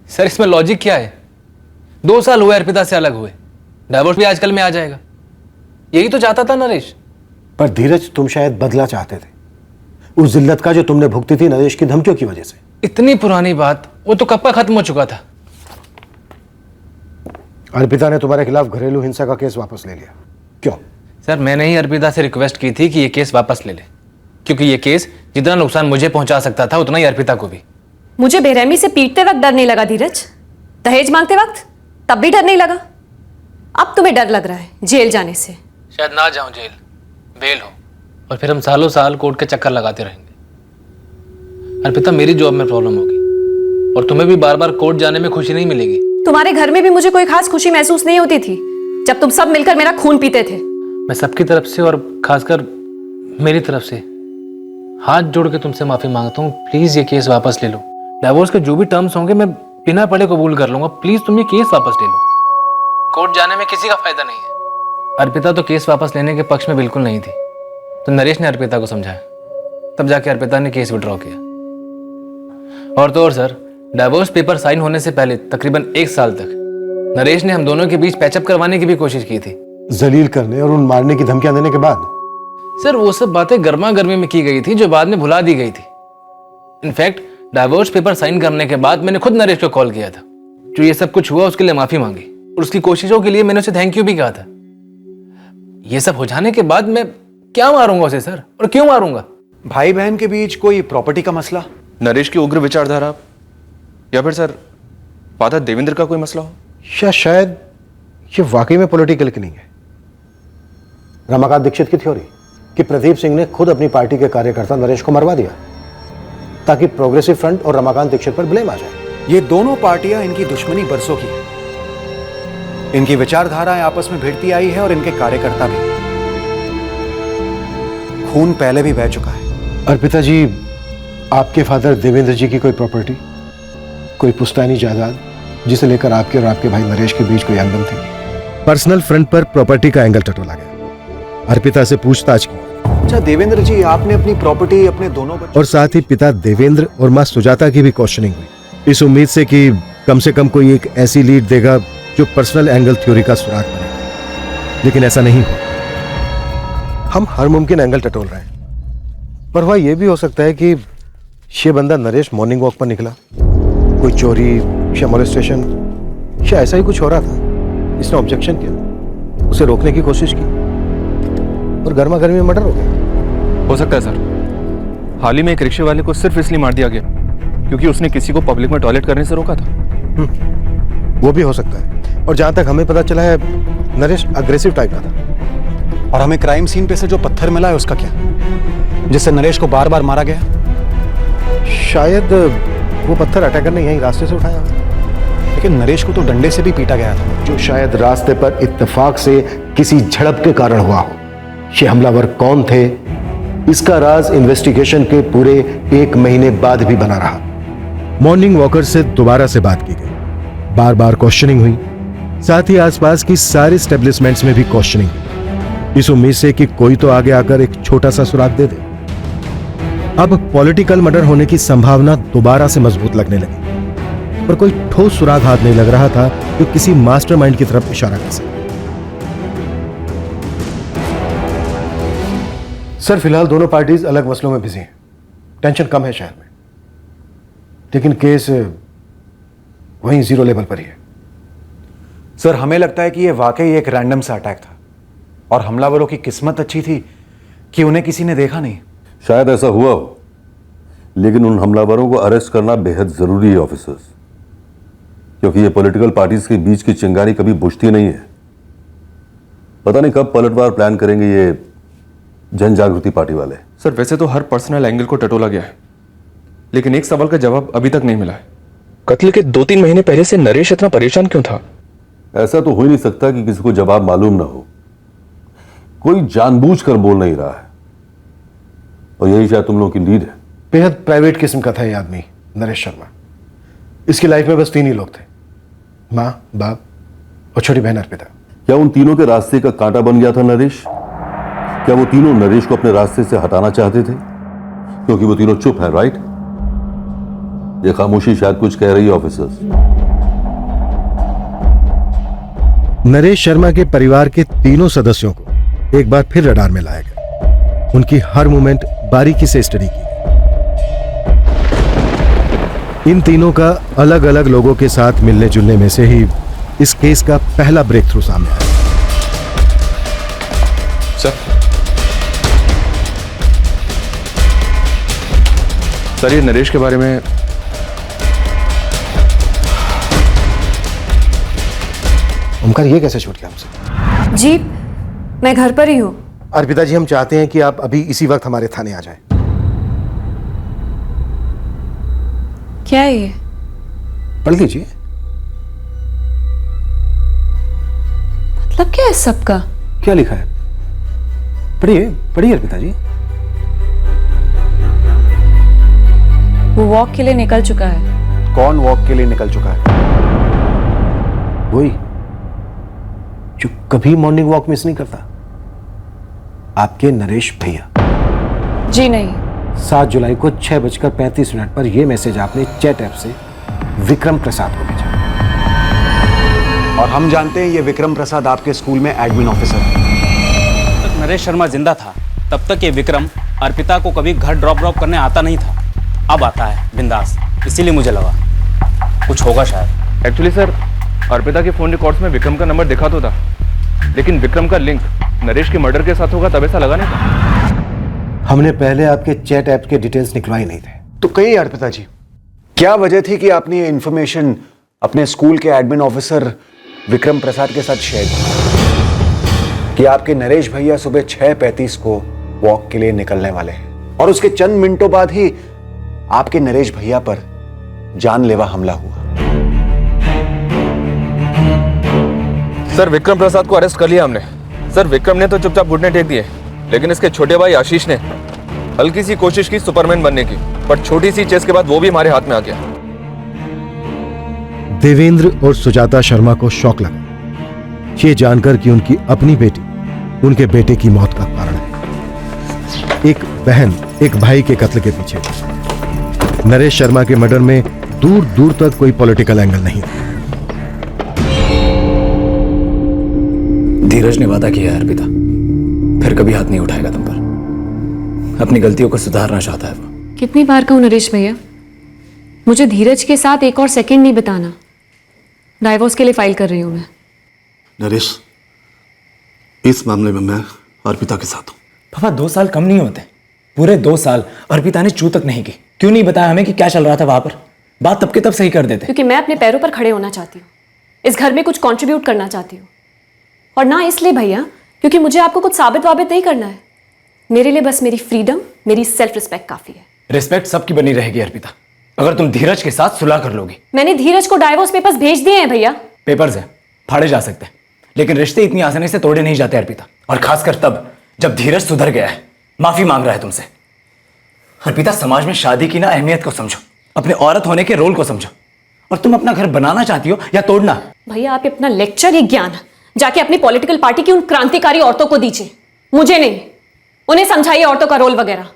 Speaker 6: सर इसमें लॉजिक क्या है? 2 साल हुए अर्पिता से अलग हुए, डाइवोर्स भी आजकल में आ जाएगा। यही तो चाहता था नरेश।
Speaker 1: पर धीरज, तुम शायद बदला चाहते थे उस जिल्लत का जो तुमने भुगती थी नरेश की धमकियों की वजह से।
Speaker 6: इतनी पुरानी बात, वो तो कब का खत्म हो चुका था।
Speaker 1: अर्पिता ने तुम्हारे खिलाफ घरेलू हिंसा का केस वापस ले लिया, क्यों?
Speaker 6: सर मैंने ही अर्पिता से रिक्वेस्ट की थी कि ये केस वापस ले ले, क्योंकि ये केस जितना नुकसान मुझे पहुंचा सकता था उतना ही अर्पिता को भी।
Speaker 13: मुझे बेरहमी से पीटते वक्त डर नहीं लगा धीरज, दहेज मांगते वक्त तब भी डर नहीं लगा। अब तुम्हें डर लग रहा है जेल जाने से।
Speaker 6: शायद ना जाऊं जेल, बेल हो, और फिर हम सालों साल कोर्ट के चक्कर लगाते रहेंगे। अर्पिता, मेरी जॉब में प्रॉब्लम होगी और तुम्हें भी बार बार कोर्ट जाने में खुशी नहीं मिलेगी।
Speaker 13: तुम्हारे घर में भी मुझे कोई खास खुशी महसूस नहीं होती थी जब तुम सब मिलकर मेरा खून पीते थे।
Speaker 6: मैं सबकी तरफ से और खासकर मेरी तरफ से हाथ जोड़ के तुमसे माफी मांगता हूँ। प्लीज ये केस वापस ले लो। डाइवोर्स के जो भी टर्म्स होंगे मैं बिना पढ़े कबूल कर लूंगा। प्लीज तुम ये केस वापस ले लो। कोर्ट जाने में किसी का फायदा नहीं है। अर्पिता तो केस वापस लेने के पक्ष में बिल्कुल नहीं थी, तो नरेश ने अर्पिता को समझाया, तब जाके अर्पिता ने केस विड्रॉ किया। और तो और सर, डाइवोर्स पेपर साइन होने से पहले तकरीबन 1 साल तक नरेश ने हम दोनों के बीच पैचअप करवाने की भी कोशिश की थी।
Speaker 1: जलील करने और उन मारने की धमकियां देने के बाद?
Speaker 6: सर वो सब बातें गर्मा गर्मी में की गई थी जो बाद में भुला दी गई थी। इनफैक्ट डाइवोर्स पेपर साइन करने के बाद मैंने खुद नरेश को कॉल किया था। जो ये सब कुछ हुआ उसके लिए माफी मांगी और उसकी कोशिशों के लिए मैंने उसे थैंक यू भी कहा था। ये सब हो जाने के बाद मैं क्या मारूंगा उसे सर, और क्यों मारूंगा?
Speaker 8: भाई बहन के बीच कोई प्रॉपर्टी का मसला?
Speaker 2: नरेश की उग्र विचारधारा, या फिर सर फादर देवेंद्र का कोई मसला हो?
Speaker 1: या शायद ये वाकई में पॉलिटिकल की नहीं है। रमाकांत दीक्षित की थ्योरी कि प्रदीप सिंह ने खुद अपनी पार्टी के कार्यकर्ता नरेश को मरवा दिया ताकि प्रोग्रेसिव फ्रंट और रमाकांत दीक्षित पर ब्लेम आ जाए।
Speaker 8: ये दोनों पार्टियां, इनकी दुश्मनी बरसों की है। इनकी विचारधाराएं आपस में भिड़ती आई है और इनके कार्यकर्ता भी। खून पहले भी बह चुका है।
Speaker 1: अर्पिता जी, आपके फादर देवेंद्र जी की कोई प्रॉपर्टी, कोई पुश्तैनी जायदाद जिसे लेकर आपके और आपके भाई नरेश के बीच कोई अनबन थी? पर्सनल फ्रंट पर प्रॉपर्टी का एंगल टटोला गया। अर्पिता से पूछताछ की।
Speaker 8: अच्छा देवेंद्र जी, आपने अपनी प्रॉपर्टी अपने दोनों बच्चों
Speaker 1: और साथ ही पिता देवेंद्र और मां सुजाता की भी क्वेश्चनिंग हुई, इस उम्मीद से कि कम से कम कोई एक ऐसी लीड देगा जो पर्सनल एंगल थ्योरी का सुराग बनेगा। लेकिन ऐसा नहीं हुआ। हम हर मुमकिन एंगल टटोल रहे हैं, पर वह यह भी हो सकता है कि ये बंदा नरेश मॉर्निंग वॉक पर निकला, कोई चोरी या मोलेस्टेशन या ऐसा ही कुछ हो रहा था। इसने ऑब्जेक्शन किया, उसे रोकने की कोशिश की और गर्मा गर्मी में मर्डर हो गया।
Speaker 2: हो सकता है सर, हाल ही में एक रिक्शे वाले को सिर्फ इसलिए मार दिया गया क्योंकि उसने किसी को पब्लिक में टॉयलेट करने से रोका था।
Speaker 1: वो भी हो सकता है। और जहां तक हमें पता चला है, नरेश अग्रेसिव टाइप का था।
Speaker 8: और हमें क्राइम सीन पे से जो पत्थर मिला है उसका क्या, जिससे नरेश को बार बार मारा गया?
Speaker 1: शायद वो पत्थर अटैकर ने यहीं रास्ते से उठाया होगा।
Speaker 8: लेकिन नरेश को तो डंडे से भी पीटा गया था,
Speaker 1: जो शायद रास्ते पर इत्तेफाक से किसी झड़प के कारण हुआ हो। ये हमलावर कौन थे, इसका राज इन्वेस्टिगेशन के पूरे 1 महीने बाद भी बना रहा। मॉर्निंग वॉकर से दोबारा से बात की गई, बार बार क्वेश्चनिंग हुई, साथ ही आसपास की सारी स्टेब्लिशमेंट्स में भी क्वेश्चनिंग हुई, इस उम्मीद से कि कोई तो आगे आकर एक छोटा सा सुराग दे दे। अब पॉलिटिकल मर्डर होने की संभावना दोबारा से मजबूत लगने लगी, पर कोई ठोस सुराग हाथ नहीं लग रहा था जो किसी मास्टरमाइंड की तरफ इशारा कर सके। सर, फिलहाल दोनों पार्टीज अलग मसलों में बिजी हैं, टेंशन कम है शहर में, लेकिन केस वहीं 0 लेवल पर ही है।
Speaker 8: सर हमें लगता है कि यह वाकई एक रैंडम सा अटैक था और हमलावरों की किस्मत अच्छी थी कि उन्हें किसी ने देखा नहीं।
Speaker 9: शायद ऐसा हुआ हो, लेकिन उन हमलावरों को अरेस्ट करना बेहद जरूरी है ऑफिसर्स, क्योंकि ये पॉलिटिकल पार्टीज के बीच की चिंगारी कभी बुझती नहीं है। पता नहीं कब पलटवार प्लान करेंगे ये जन जागृति पार्टी वाले।
Speaker 2: सर, वैसे तो हर पर्सनल एंगल को टटोला गया है, लेकिन एक सवाल का जवाब अभी तक नहीं मिला है। कत्ल के 2-3 महीने पहले से नरेश इतना परेशान क्यों था?
Speaker 9: ऐसा तो हो ही नहीं सकता कि किसी को जवाब मालूम ना हो। कोई जानबूझकर बोल नहीं रहा है, और यही शायद तुम लोगों की नीड है।
Speaker 1: बेहद प्राइवेट किस्म का था ये आदमी, नरेश शर्मा। इसकी लाइफ में बस 3 ही लोग थे, माँ, बाप और छोटी बहन अर्पिता।
Speaker 9: क्या उन तीनों के रास्ते का कांटा बन गया था नरेश? क्या वो तीनों नरेश को अपने रास्ते से हटाना चाहते थे? क्योंकि वो तीनों चुप हैं, राइट? ये खामोशी शायद कुछ कह रही है ऑफिसर्स।
Speaker 1: नरेश शर्मा के परिवार के तीनों सदस्यों को एक बार फिर रडार में लाया गया। उनकी हर मूवमेंट बारीकी से स्टडी की गई। इन तीनों का अलग अलग लोगों के साथ मिलने जुलने में से ही इस केस का पहला ब्रेक थ्रू सामने आया।
Speaker 2: सर, ये नरेश के बारे में
Speaker 1: ओमकार, ये कैसे छूट गया हमसे?
Speaker 13: जी, मैं घर पर ही हूं।
Speaker 1: अर्पिता जी, हम चाहते हैं कि आप अभी इसी वक्त हमारे थाने आ जाएं।
Speaker 13: क्या है ये?
Speaker 1: पढ़ लीजिए।
Speaker 13: मतलब क्या है सबका?
Speaker 1: क्या लिखा है? पढ़िए पढ़िए अर्पिता जी।
Speaker 13: वो वॉक के लिए निकल चुका है।
Speaker 8: कौन वॉक के लिए निकल चुका है?
Speaker 1: वही जो कभी मॉर्निंग वॉक मिस नहीं करता, आपके नरेश भैया।
Speaker 13: जी नहीं।
Speaker 1: 7 जुलाई को 6:35 पर यह मैसेज आपने चैट ऐप से विक्रम प्रसाद को भेजा,
Speaker 8: और हम जानते हैं ये विक्रम प्रसाद आपके स्कूल में एडमिन ऑफिसर है।
Speaker 19: जब तक नरेश शर्मा जिंदा था तब तक ये विक्रम अर्पिता को कभी घर ड्रॉप करने आता नहीं था। अब आता है बिंदास, इसीलिए मुझे लगा कुछ होगा शायद।
Speaker 2: एक्चुअली सर, अर्पिता के फोन रिकॉर्ड्स में विक्रम का नंबर दिखा तो था, लेकिन विक्रम का लिंक नरेश के मर्डर के साथ होगा तब ऐसा लगा नहीं था।
Speaker 1: हमने पहले आपके चैट ऐप के डिटेल्स निकलवाए नहीं थे।
Speaker 8: तो कहिए अर्पिता जी, क्या वजह थी कि आपने ये इंफॉर्मेशन अपने स्कूल के एडमिन ऑफिसर विक्रम प्रसाद के साथ शेयर की कि आपके नरेश भैया सुबह 6:35 को वॉक के लिए निकलने वाले हैं, और उसके चंद मिनटों बाद ही आपके नरेश भैया पर जानलेवा हमला हुआ?
Speaker 2: सर, विक्रम प्रसाद को अरेस्ट कर लिया हमने। सर, विक्रम ने तो चुपचाप घुटने टेक दिए, लेकिन इसके छोटे भाई आशीष ने हल्की सी कोशिश की सुपरमैन बनने की, पर छोटी सी चेस के बाद वो भी हमारे हाथ में आ गया।
Speaker 1: देवेंद्र और सुजाता शर्मा को शौक लगा ये जानकर कि उनकी अपनी बेटी उनके बेटे की मौत का कारण है। एक बहन एक भाई के कत्ल के पीछे। नरेश शर्मा के मर्डर में दूर दूर तक कोई पॉलिटिकल एंगल नहीं था।
Speaker 11: धीरज ने वादा किया है अर्पिता, फिर कभी हाथ नहीं उठाएगा तुम पर। अपनी गलतियों को सुधारना चाहता है वो।
Speaker 13: कितनी बार कहूं नरेश भैया, मुझे धीरज के साथ एक और सेकंड नहीं बिताना। डाइवोर्स के लिए फाइल कर रही हूं मैं।
Speaker 3: नरेश, इस मामले में मैं अर्पिता के साथ हूं।
Speaker 14: पापा 2 साल कम नहीं होते, पूरे 2 साल अर्पिता ने चू तक नहीं की। क्यों नहीं बताया हमें कि क्या चल रहा था वहां पर? बात तब के तब सही कर देते।
Speaker 13: क्योंकि मैं अपने पैरों पर खड़े होना चाहती हूँ, इस घर में कुछ कंट्रीब्यूट करना चाहती हूँ। और ना इसलिए भैया क्योंकि मुझे आपको कुछ साबित वाबित नहीं करना है। मेरे लिए बस मेरी फ्रीडम, मेरी सेल्फ रिस्पेक्ट काफी है।
Speaker 14: रिस्पेक्ट सबकी बनी रहेगी अर्पिता,
Speaker 11: अगर तुम धीरज के साथ सुलह कर लोगी।
Speaker 13: मैंने धीरज को डाइवोर्स पेपर्स भेज दिए हैं भैया।
Speaker 11: पेपर्स है, फाड़े जा सकते हैं, लेकिन रिश्ते इतनी आसानी से तोड़े नहीं जाते अर्पिता, और खासकर तब जब धीरज सुधर गया है, माफी मांग रहा है तुमसे। अर्पिता, समाज में शादी की ना अहमियत को समझो, अपने औरत होने के रोल को समझो, और तुम अपना घर बनाना चाहती हो या तोड़ना?
Speaker 13: भैया आप अपना लेक्चर, ये ज्ञान जाके अपनी पॉलिटिकल पार्टी की उन क्रांतिकारी औरतों को दीजिए, मुझे नहीं। उन्हें समझाइए औरतों का रोल वगैरह,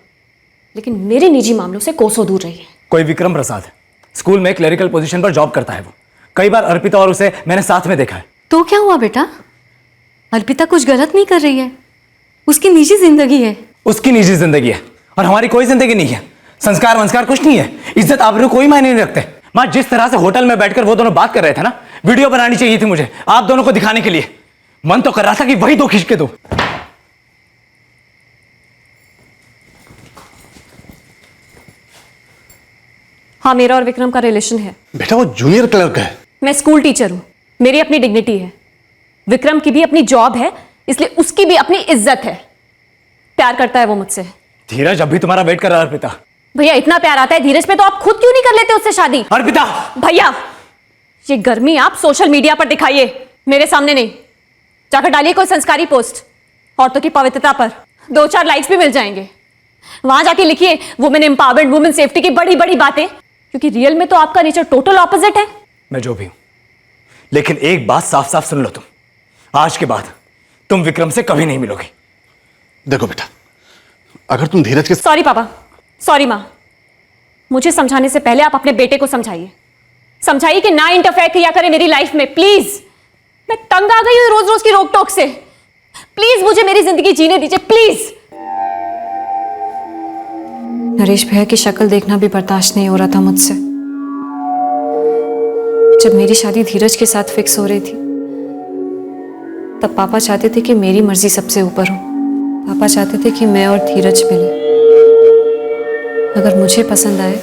Speaker 13: लेकिन मेरे निजी मामलों से कोसों दूर रहिए।
Speaker 11: कोई विक्रम प्रसाद है, स्कूल में क्लेरिकल पोजीशन पर जॉब करता है वो। कई बार अर्पिता और उसे मैंने साथ में देखा है।
Speaker 15: तो क्या हुआ बेटा? अर्पिता कुछ गलत नहीं कर रही है, उसकी निजी जिंदगी है।
Speaker 11: उसकी निजी जिंदगी है और हमारी कोई जिंदगी नहीं है। संस्कार वंस्कार कुछ नहीं है, इज्जत आबरू कोई मायने नहीं रखते। माँ, जिस तरह से होटल में बैठकर वो दोनों बात कर रहे थे ना, वीडियो बनानी चाहिए थी मुझे आप दोनों को दिखाने के लिए। मन तो कर रहा था कि वही दो खींच के दो।
Speaker 13: हाँ, मेरा और विक्रम का रिलेशन है।
Speaker 3: बेटा वो जूनियर क्लर्क है।
Speaker 13: मैं स्कूल टीचर हूं, मेरी अपनी डिग्निटी है। विक्रम की भी अपनी जॉब है, इसलिए उसकी भी अपनी इज्जत है। प्यार करता है वो मुझसे।
Speaker 11: धीरज अभी तुम्हारा वेट कर रहा है अर्पिता।
Speaker 13: भैया इतना प्यार आता है धीरज पे तो आप खुद क्यों नहीं कर लेते उससे शादी?
Speaker 11: अर्पिता!
Speaker 13: भैया ये गर्मी आप सोशल मीडिया पर दिखाइए, मेरे सामने नहीं। जाकर डालिए कोई संस्कारी पोस्ट औरतों की पवित्रता पर, 2-4 लाइक्स भी मिल जाएंगे। वहां जाके लिखिए वुमेन एम्पावरमेंट, वुमेन सेफ्टी की बड़ी बड़ी बातें, क्योंकि रियल में तो आपका नेचर टोटल ऑपोजिट है।
Speaker 11: मैं जो भी हूं, लेकिन एक बात साफ साफ सुन लो, तुम आज के बाद तुम विक्रम से कभी नहीं मिलोगे।
Speaker 3: देखो बेटा, अगर तुम धीरज के...
Speaker 13: सॉरी पापा, सॉरी माँ, मुझे समझाने से पहले आप अपने बेटे को समझाइए। समझाइए कि ना इंटरफेयर किया करे मेरी लाइफ में, प्लीज। मैं तंग आ गई हूँ रोज रोज की रोक टोक से। प्लीज मुझे मेरी जिंदगी जीने दीजिए, प्लीज। नरेश भैया की शक्ल देखना भी बर्दाश्त नहीं हो रहा था मुझसे। जब मेरी शादी धीरज के साथ फिक्स हो रही थी, तब पापा चाहते थे कि मेरी मर्जी सबसे ऊपर हो। पापा चाहते थे कि मैं और धीरज मिले, अगर मुझे पसंद आए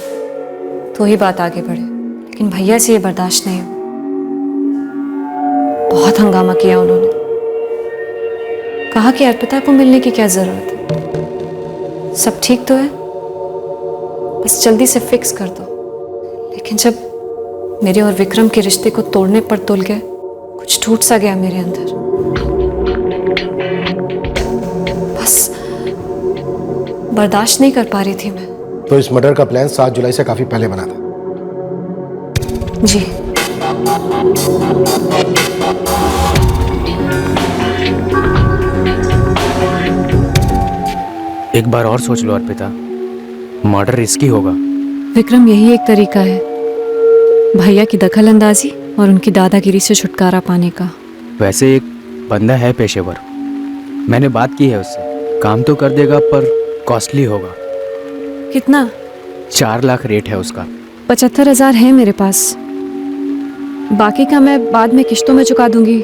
Speaker 13: तो ही बात आगे बढ़े, लेकिन भैया से ये बर्दाश्त नहीं हो। बहुत हंगामा किया उन्होंने, कहा कि अर्पिता को मिलने की क्या जरूरत है, सब ठीक तो है, बस जल्दी से फिक्स कर दो। लेकिन जब मेरे और विक्रम के रिश्ते को तोड़ने पर तुल गए, कुछ टूट सा गया मेरे अंदर। बस बर्दाश्त नहीं कर पा रही थी मैं।
Speaker 1: तो इस मर्डर का प्लान 7 जुलाई से काफी पहले बना था?
Speaker 13: जी।
Speaker 11: एक बार और सोच लो अर्पिता, मर्डर रिस्की होगा।
Speaker 13: विक्रम, यही एक तरीका है भैया की दखल अंदाजी और उनकी दादागिरी से छुटकारा पाने का।
Speaker 11: वैसे एक बंदा है पेशेवर, मैंने बात की है उससे, काम तो कर देगा पर कॉस्टली होगा।
Speaker 13: कितना?
Speaker 11: 4 लाख रेट है उसका।
Speaker 13: 75,000 है मेरे पास, बाकी का मैं बाद में किश्तों में चुका दूंगी।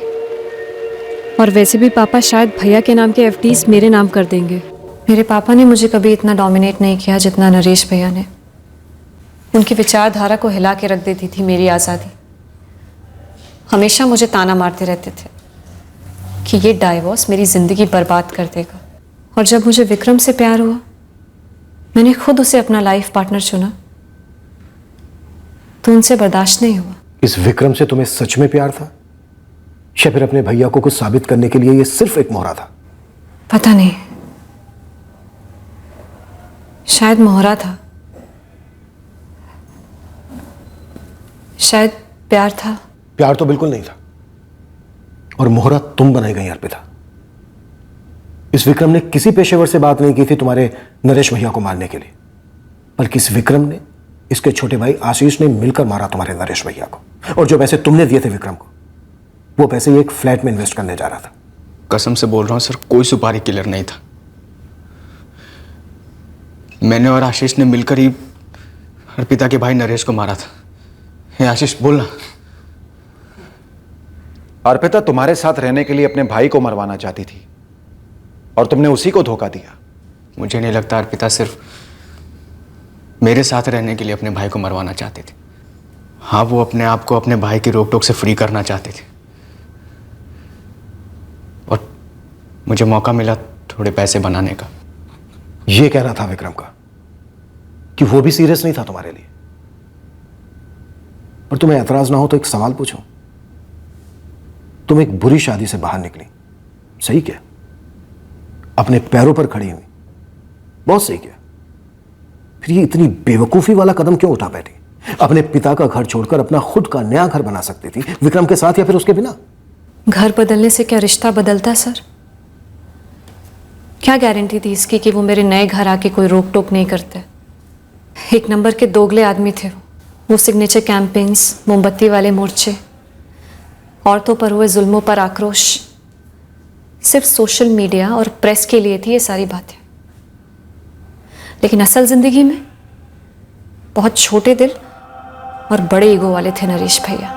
Speaker 13: और वैसे भी पापा शायद भैया के नाम के एफडीज मेरे नाम कर देंगे। मेरे पापा ने मुझे कभी इतना डोमिनेट नहीं किया जितना नरेश भैया ने। उनकी विचारधारा को हिला के रख देती थी मेरी आज़ादी। हमेशा मुझे ताना मारते रहते थे कि ये डाइवोर्स मेरी ज़िंदगी बर्बाद कर देगा। और जब मुझे विक्रम से प्यार हुआ, मैंने खुद उसे अपना लाइफ पार्टनर चुना, तो उनसे बर्दाश्त नहीं हुआ।
Speaker 1: इस विक्रम से तुम्हें सच में प्यार था या फिर अपने भैया को कुछ साबित करने के लिए ये सिर्फ एक मोहरा था?
Speaker 13: पता नहीं, शायद मोहरा था, शायद प्यार था।
Speaker 1: प्यार तो बिल्कुल नहीं था, और मोहरा तुम बनाई गई अर्पिता। इस विक्रम ने किसी पेशेवर से बात नहीं की थी तुम्हारे नरेश भैया को मारने के लिए, बल्कि इस विक्रम ने, इसके छोटे भाई आशीष ने मिलकर मारा तुम्हारे नरेश भैया को। और जो पैसे तुमने दिए थे विक्रम को, वो पैसे एक फ्लैट में इन्वेस्ट करने जा रहा था।
Speaker 12: कसम से बोल रहा हूं सर, कोई सुपारी किलर नहीं था। मैंने और आशीष ने मिलकर ही अर्पिता के भाई नरेश को मारा था। हे आशीष, बोलना।
Speaker 8: अर्पिता तुम्हारे साथ रहने के लिए अपने भाई को मरवाना चाहती थी और तुमने उसी को धोखा दिया।
Speaker 12: मुझे नहीं लगता अर्पिता सिर्फ मेरे साथ रहने के लिए अपने भाई को मरवाना चाहती थी। हाँ, वो अपने आप को अपने भाई की रोक टोक से फ्री करना चाहती थी, और मुझे मौका मिला थोड़े पैसे बनाने का।
Speaker 1: ये कहना था विक्रम का कि वो भी सीरियस नहीं था तुम्हारे लिए, और तुम्हें एतराज ना हो तो एक सवाल पूछूं। तुम एक बुरी शादी से बाहर निकली, सही क्या? अपने पैरों पर खड़ी हुई, बहुत सही किया। फिर ये इतनी बेवकूफी वाला कदम क्यों उठा बैठी? अपने पिता का घर छोड़कर अपना खुद का नया घर बना सकती थी, विक्रम के साथ या फिर उसके बिना।
Speaker 13: घर बदलने से क्या रिश्ता बदलता सर? क्या गारंटी थी इसकी कि वो मेरे नए घर आके कोई रोक टोक नहीं करते? एक नंबर के दोगले आदमी थे वो सिग्नेचर कैंपेन्स, मोमबत्ती वाले मोर्चे, औरतों पर हुए जुल्मों पर आक्रोश, सिर्फ सोशल मीडिया और प्रेस के लिए थी ये सारी बातें। लेकिन असल जिंदगी में बहुत छोटे दिल और बड़े ईगो वाले थे नरेश भैया।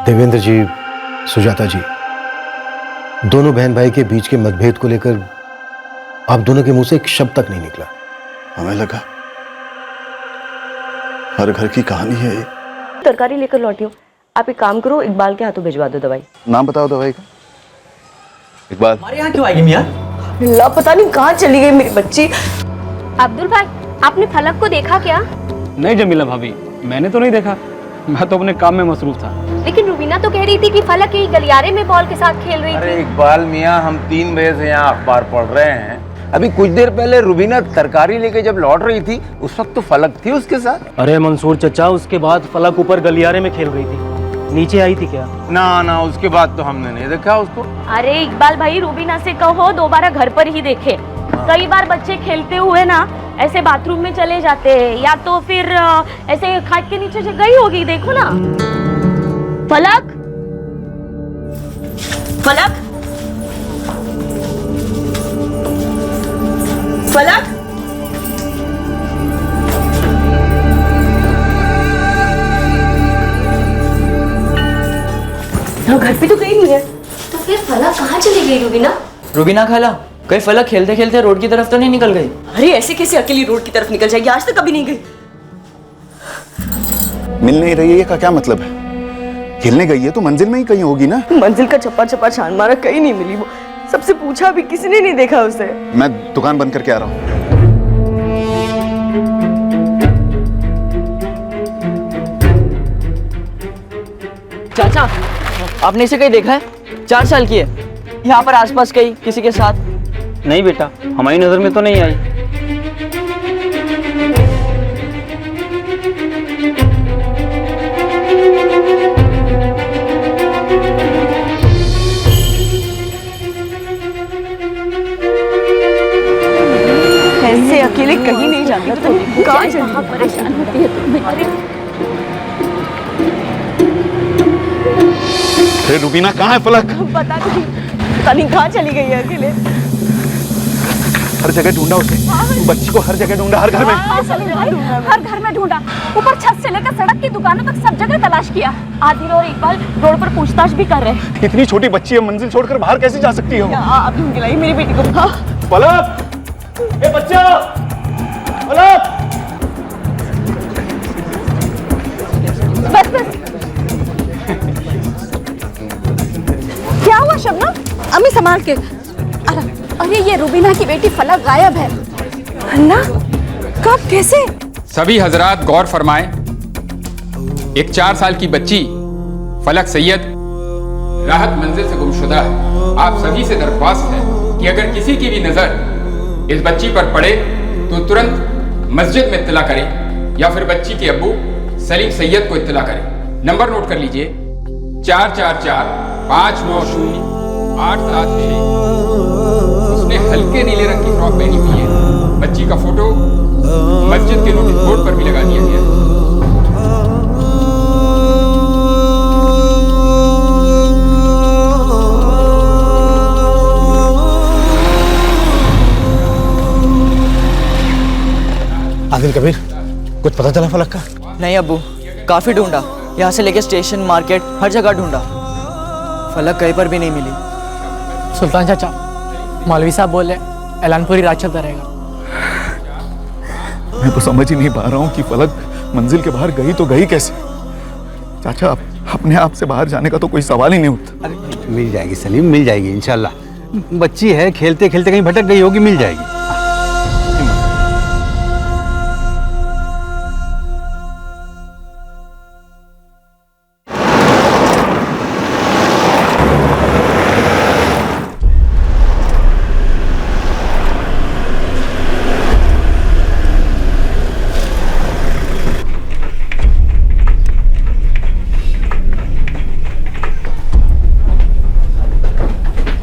Speaker 1: देवेंद्र जी, सुजाता जी, दोनों बहन भाई के बीच के मतभेद को लेकर आप दोनों के मुंह से एक शब्द तक नहीं निकला।
Speaker 3: हमें लगा हर घर की कहानी है ये।
Speaker 20: तरकारी लेकर लौटी हो, आप एक काम करो, इकबाल के हाथों भिजवा दो दवाई।
Speaker 3: नाम बताओ दवाई का। इकबाल
Speaker 20: हमारे यहाँ क्यों आएगी मियां? अल्लाह, पता नहीं कहाँ चली गई मेरी बच्ची।
Speaker 21: अब्दुल भाई, आपने फलक को देखा क्या?
Speaker 19: नहीं जमीला भाभी, मैंने तो नहीं देखा, मैं तो अपने काम में मसरूफ था।
Speaker 21: लेकिन रुबीना तो कह रही थी कि फलक यही गलियारे में बॉल के साथ खेल रही थी।
Speaker 22: अरे इकबाल मियां, हम 3 बजे से यहाँ अखबार पढ़ रहे हैं। अभी कुछ देर पहले रुबीना तरकारी लेके जब लौट रही थी, उस वक्त तो फलक थी उसके साथ।
Speaker 19: अरे मंसूर चचा, उसके बाद फलक ऊपर गलियारे में खेल रही थी, नीचे आई थी क्या?
Speaker 22: ना, उसके बाद तो हमने नहीं देखा उसको।
Speaker 21: अरे इकबाल भाई, रुबीना से कहो दोबारा घर पर ही देखे। कई बार बच्चे खेलते हुए ना ऐसे बाथरूम में चले जाते हैं, या तो फिर ऐसे खाट के नीचे से गई होगी, देखो ना। फलक, फलक, फलक,
Speaker 20: घर पे तो गई नहीं है।
Speaker 21: तो फिर फलक कहाँ चली गई रुबीना?
Speaker 20: रुबीना खाला, कहीं फलक खेलते खेलते रोड की तरफ तो नहीं निकल गई? अरे ऐसे कैसे अकेली रोड की तरफ निकल जाएगी? आज तक कभी नहीं गई।
Speaker 3: मिल नहीं रही है का क्या मतलब है? खेलने गई है तो मंजिल में ही कहीं होगी ना।
Speaker 20: मंजिल का छप्पा छप्पा छान मारा, कहीं नहीं मिली वो। सबसे पूछा भी, किसी ने नहीं देखा उसे।
Speaker 3: मैं दुकान बंद करके आ रहा हूँ।
Speaker 20: चाचा, आपने इसे कहीं देखा है? 4 साल की है, यहाँ पर आसपास कहीं किसी के साथ?
Speaker 19: नहीं बेटा, हमारी नजर में तो नहीं आई।
Speaker 20: ऐसे अकेले कहीं नहीं जाती तो कहाँ
Speaker 21: कहाँ परेशान होती है तुम?
Speaker 3: अरे रुबीना कहाँ है फलक?
Speaker 20: पता नहीं कहाँ चली गई है अकेले।
Speaker 3: हर जगह ढूंढा उसे, बच्ची को हर जगह ढूंढा, हर घर में।
Speaker 21: हर घर में ढूंढा, ऊपर छत से लेकर सड़क की दुकानों तक सब जगह तलाश किया। आदिल और इकबाल रोड पर पूछताछ भी कर रहे हैं।
Speaker 3: इतनी छोटी बच्ची है, मंजिल छोड़कर बाहर कैसे जा सकती हो?
Speaker 20: आप ढूंढ के लाई मेरी बेटी को।
Speaker 3: फलक, ए बच्चा, फलक।
Speaker 21: बस क्या हुआ शबनम? अम्मी संभाल के। अरे ये रुबीना की बेटी फलक गायब है। अन्ना, कब, कैसे?
Speaker 23: सभी हजरात गौर फरमाएं, एक 4 साल की बच्ची फलक सैयद राहत मंजिल से गुमशुदा है। आप सभी से दरख्वास्त है कि अगर किसी की भी नजर इस बच्ची पर पड़े तो तुरंत मस्जिद में इत्तला करें या फिर बच्ची के अब्बू सलीम सैयद को इत्तला करें। नंबर नोट कर लीजिए, 444-590-876। उसने हल्के नीले रंग की फ्रॉक पहनी हुई है। बच्ची का फोटो मस्जिद के नोटिस बोर्ड पर भी लगा दिया गया है।
Speaker 14: आदिल कबीर, कुछ पता चला फलक का?
Speaker 20: नहीं अब्बू, काफी ढूंढा, यहाँ से लेके स्टेशन, मार्केट, हर जगह ढूंढा, फलक कहीं पर भी नहीं मिली।
Speaker 6: सुल्तान चाचा, मौलवी साहब बोले एलानपुरी रात चलता रहेगा।
Speaker 3: मैं तो समझ ही नहीं पा रहा हूँ कि फलक मंजिल के बाहर गई तो गई कैसे? चाचा, अपने आप से बाहर जाने का तो कोई सवाल ही नहीं उठता।
Speaker 14: अरे मिल जाएगी सलीम, मिल जाएगी इंशाल्लाह। बच्ची है, खेलते खेलते कहीं भटक गई होगी, मिल जाएगी।
Speaker 3: हाँ।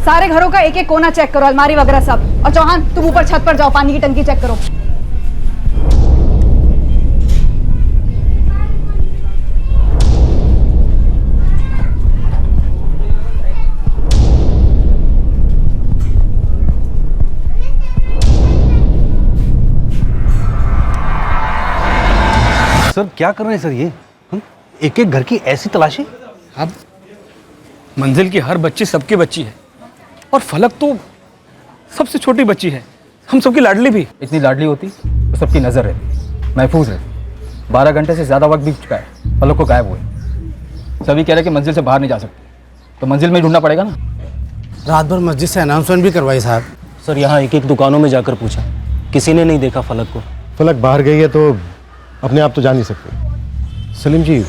Speaker 15: सारे घरों का एक एक कोना चेक करो, अलमारी वगैरह सब। और चौहान तुम ऊपर छत पर जाओ, पानी की टंकी चेक करो।
Speaker 19: सर क्या कर रहे हैं सर ये? एक एक घर की ऐसी तलाशी?
Speaker 14: अब मंजिल की हर बच्ची सबकी बच्ची है, और फलक तो सबसे छोटी बच्ची है, हम सबकी लाडली भी।
Speaker 11: इतनी लाडली होती तो सबकी नजर रहती, महफूज रहती। 12 घंटे से ज्यादा वक्त बीत चुका है, फलक को गायब हुए। सभी कह रहे कि मंजिल से बाहर नहीं जा सकते, तो मंजिल में ही ढूंढना पड़ेगा ना।
Speaker 4: रात भर मस्जिद से अनाउंसमेंट भी करवाई साहब।
Speaker 11: सर यहाँ एक एक दुकानों में जाकर पूछा, किसी ने नहीं देखा फलक को।
Speaker 1: फलक बाहर गई है तो अपने आप तो जा नहीं सकते। सलीम जी,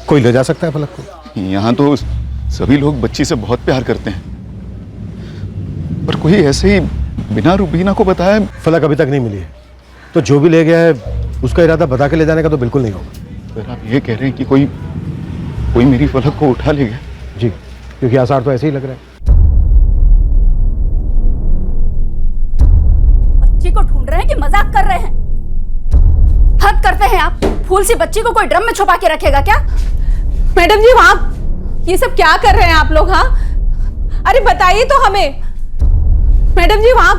Speaker 1: कोई ले जा सकता है फलक को?
Speaker 3: यहाँ तो सभी लोग बच्ची से बहुत प्यार करते हैं, पर कोई ऐसे ही बिना रुबीना को बताया।
Speaker 1: फलक अभी तक नहीं मिली है, तो जो भी ले गया है उसका इरादा बता के ले जाने का तो बिल्कुल नहीं होगा।
Speaker 3: फिर आप ये कह रहे हैं कि कोई मेरी फलक को उठा ले गया?
Speaker 1: जी, क्योंकि आसार तो ऐसे ही लग रहा है।
Speaker 15: बच्ची को ढूंढ रहे हैं कि मजाक कर रहे हैं? हद करते हैं आप। फूल सी बच्ची को कोई ड्रम में छुपा के रखेगा क्या?
Speaker 5: मैडम जी वहां ये सब क्या कर रहे हैं आप लोग? हाँ, अरे बताइए तो हमें। मैडम जी वहां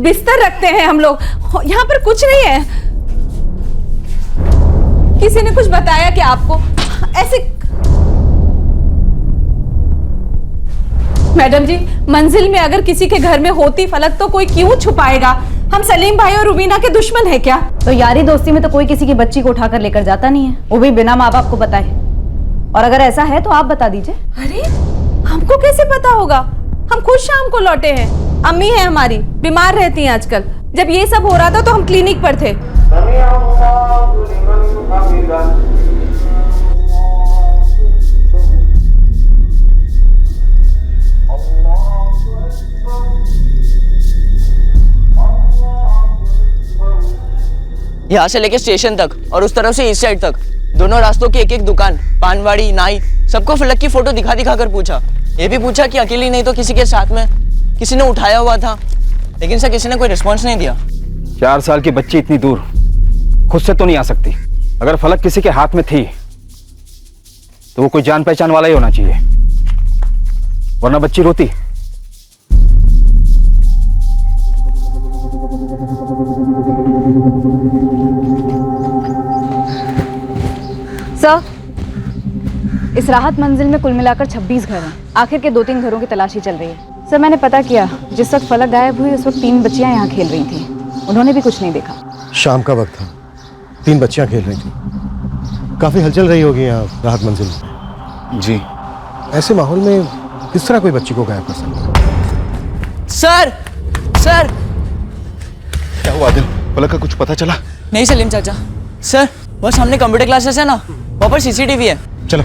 Speaker 5: बिस्तर रखते हैं हम लोग, यहाँ पर कुछ नहीं है। किसी ने कुछ बताया क्या आपको? ऐसे मैडम जी, मंजिल में अगर किसी के घर में होती फलक तो कोई क्यों छुपाएगा? हम सलीम भाई और रुबीना के दुश्मन है क्या?
Speaker 15: तो यारी दोस्ती में तो कोई किसी की बच्ची को उठाकर लेकर जाता नहीं है, वो भी बिना माँ बाप को बताए। और अगर ऐसा है तो आप बता दीजिए।
Speaker 5: अरे हमको कैसे पता होगा? हम खुद शाम को लौटे हैं। अम्मी है हमारी, बीमार रहती हैं आजकल। जब ये सब हो रहा था तो हम क्लिनिक पर थे।
Speaker 20: यहाँ से लेके स्टेशन तक और उस तरफ से इस साइड तक दोनों रास्तों की एक एक दुकान, पानवाड़ी, नाई, सबको फलक की फोटो दिखा दिखा कर पूछा। ये भी पूछा कि अकेली नहीं तो किसी के साथ में किसी ने उठाया हुआ था, लेकिन सर किसी ने कोई रिस्पॉन्स नहीं दिया।
Speaker 19: 4 साल की बच्ची इतनी दूर खुद से तो नहीं आ सकती। अगर फलक किसी के हाथ में थी तो वो कोई जान पहचान वाला ही होना चाहिए, वरना बच्ची रोती।
Speaker 15: सर, इस राहत मंजिल में कुल मिलाकर 26 घर हैं। आखिर के 2-3 घरों की तलाशी चल रही है। सर मैंने पता किया, जिस वक्त फलक गायब हुई उस वक्त 3 बच्चियां यहाँ खेल रही थी, उन्होंने भी कुछ नहीं देखा।
Speaker 1: शाम का वक्त था, 3 बच्चियां खेल रही थी। काफी हलचल रही होगी यहाँ राहत मंजिल में।
Speaker 3: जी।
Speaker 1: ऐसे माहौल में किस तरह कोई बच्ची को गायब कर सकता है?
Speaker 20: सर सर
Speaker 3: क्या हुआ आदिल? फलक का कुछ पता चला?
Speaker 20: नहीं सलीम चाचा। सर वो सामने कंप्यूटर क्लासेस है ना, वहाँ पर सीसीटीवी है।
Speaker 1: चलो।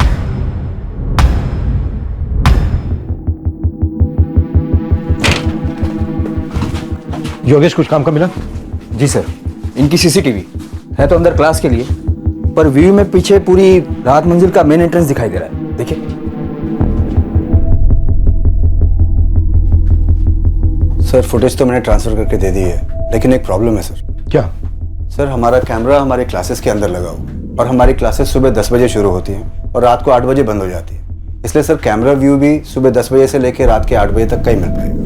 Speaker 1: योगेश, कुछ काम का मिला?
Speaker 11: जी सर, इनकी सीसीटीवी है तो अंदर क्लास के लिए, पर व्यू में पीछे पूरी राहत मंजिल का मेन एंट्रेंस दिखाई दे रहा है। देखिए।
Speaker 8: सर फुटेज तो मैंने ट्रांसफर करके दे दी है, लेकिन एक प्रॉब्लम है सर।
Speaker 1: क्या?
Speaker 8: सर हमारा कैमरा हमारे क्लासेस के अंदर लगा हुआ, और हमारी क्लासेस सुबह 10 बजे शुरू होती हैं और रात को 8 बजे बंद हो जाती है। इसलिए सर कैमरा व्यू भी सुबह 10 बजे से लेकर रात के 8 बजे तक का ही मिल पाएगा।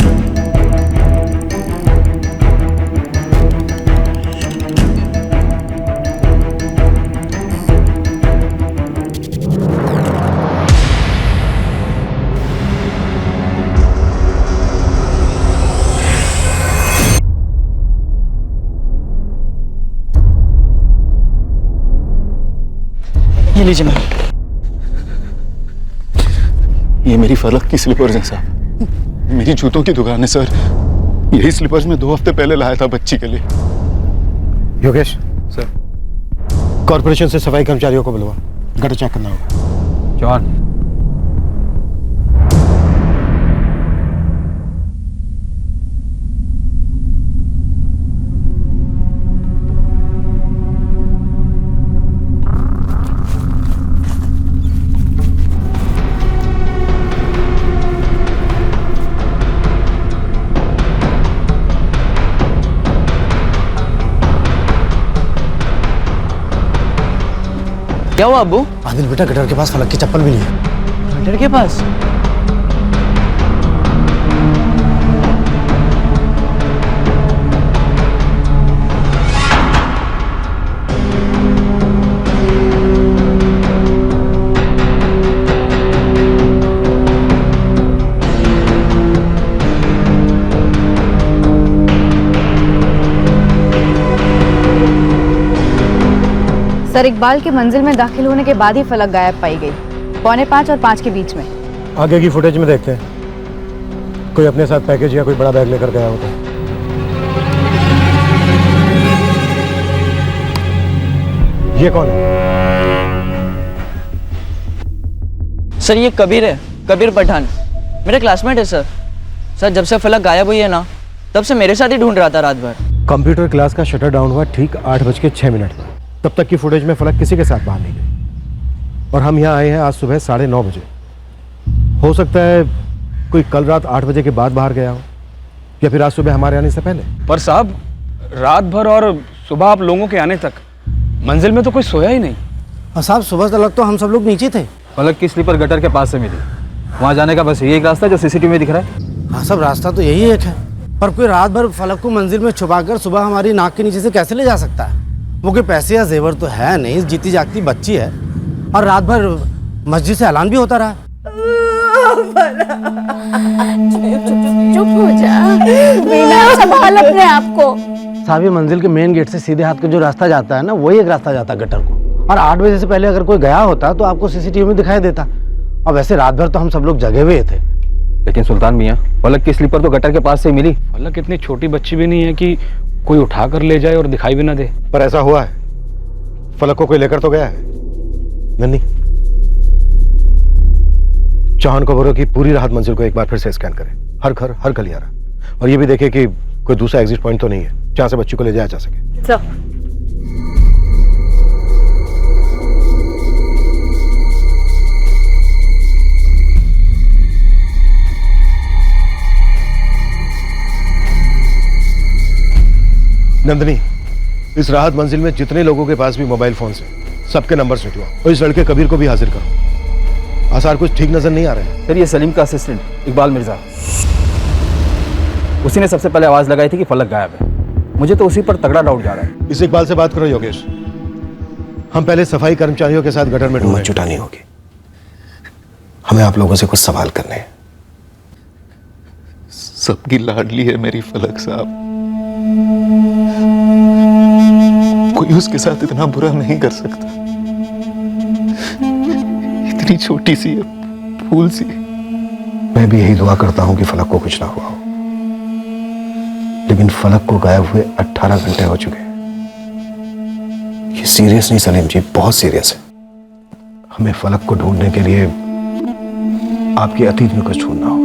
Speaker 20: ये लीजिए मैम।
Speaker 3: ये मेरी फलक की स्लीपर्स हैं साहब। मेरी जूतों की दुकान है सर। यही स्लीपर्स मैं 2 हफ्ते पहले लाया था बच्ची के लिए।
Speaker 1: योगेश सर, कॉर्पोरेशन से सफाई कर्मचारियों को बुलवा, गटर चेक करना होगा।
Speaker 11: जॉन,
Speaker 20: क्या हुआ अब्बू?
Speaker 4: आदिल बेटा गटर के पास फलक की चप्पल मिली है।
Speaker 20: गटर के पास?
Speaker 15: सर, इकबाल की मंजिल में दाखिल होने के बाद ही फलक गायब पाई गई, 4:45 और 5 के बीच में।
Speaker 1: आगे की फुटेज में देखते हैं, कोई अपने साथ पैकेज या कोई बड़ा बैग लेकर गया होता। ये कौन है?
Speaker 20: सर ये कबीर है, कबीर पठान, मेरा क्लासमेट है सर। सर जब से फलक गायब हुई है ना, तब से मेरे साथ ही ढूंढ रहा था रात भर।
Speaker 1: कंप्यूटर क्लास का शटर डाउन हुआ ठीक 8:06 पर। तब तक की फुटेज में फलक किसी के साथ बाहर नहीं गई और हम यहाँ आए हैं आज सुबह 9:30 बजे। हो सकता है कोई कल रात 8 बजे के बाद बाहर गया हो या फिर आज सुबह हमारे आने से पहले।
Speaker 14: पर साहब रात भर और सुबह आप लोगों के आने तक मंजिल में तो कोई सोया ही नहीं।
Speaker 4: और साहब सुबह तक तो हम सब लोग नीचे थे।
Speaker 7: फलक की स्लीपर गटर के पास से मिली, वहाँ जाने का बस यही एक रास्ता जो सीसीटीवी में दिख रहा है।
Speaker 4: हाँ सब रास्ता तो यही एक है, पर कोई रात भर फलक को मंजिल में छुपाकर सुबह हमारी नाक के नीचे से कैसे ले जा सकता है? वो कोई पैसे या जेवर तो है नहीं, जीती जागती बच्ची है और रात भर मस्जिद से ऐलान भी होता रहा।
Speaker 21: चुप हो जा, मीना संभाल अपने आप को।
Speaker 4: साहब ये मंजिल के मेन गेट से सीधे हाथ का जो रास्ता जाता है ना, वही एक रास्ता जाता है गटर को। और 8 बजे से पहले अगर कोई गया होता तो आपको सीसीटीवी में दिखाई देता। और वैसे रात भर तो हम सब लोग जगे हुए थे।
Speaker 7: लेकिन सुल्तान मियाँ, फलक की स्लीपर तो गटर के पास से ही मिली।
Speaker 14: फलक इतनी छोटी बच्ची भी नहीं है कि कोई उठा कर ले जाए और दिखाई भी ना दे।
Speaker 1: पर ऐसा हुआ है, फलक को कोई लेकर तो गया है। नन्नी, चाहन को बोलो कि पूरी राहत मंजिल को एक बार फिर से स्कैन करें, हर घर हर गलियारा, और ये भी देखें कि कोई दूसरा एग्जिट पॉइंट तो नहीं है जहां से बच्ची को ले जाया जा सके।
Speaker 21: सर
Speaker 1: नंदनी, इस राहत मंजिल में जितने लोगों के पास भी मोबाइल फोन से सबके नंबर निकलवाओ और इस लड़के कबीर को भी हाजिर करो। आसार कुछ ठीक नजर नहीं आ रहे हैं।
Speaker 7: सर ये सलीम का असिस्टेंट इकबाल मिर्जा, उसी ने सबसे पहले आवाज लगाई थी कि फलक गायब है। मुझे तो उसी पर तगड़ा डाउट जा रहा है।
Speaker 1: इस इकबाल से बात करो योगेश। हम पहले सफाई कर्मचारियों के साथ गटर में हिम्मत जुटानी होगी। हमें आप लोगों से कुछ सवाल करने हैं।
Speaker 10: सबकी लाडली है मेरी फलक साहब, कोई उसके साथ इतना बुरा नहीं कर सकता। इतनी छोटी सी है, फूल सी।
Speaker 1: मैं भी यही दुआ करता हूं कि फलक को कुछ ना हुआ हो, लेकिन फलक को गायब हुए 18 घंटे हो चुके हैं। ये सीरियस नहीं सलीम जी, बहुत सीरियस है। हमें फलक को ढूंढने के लिए आपके अतीत में कुछ ढूंढना हो।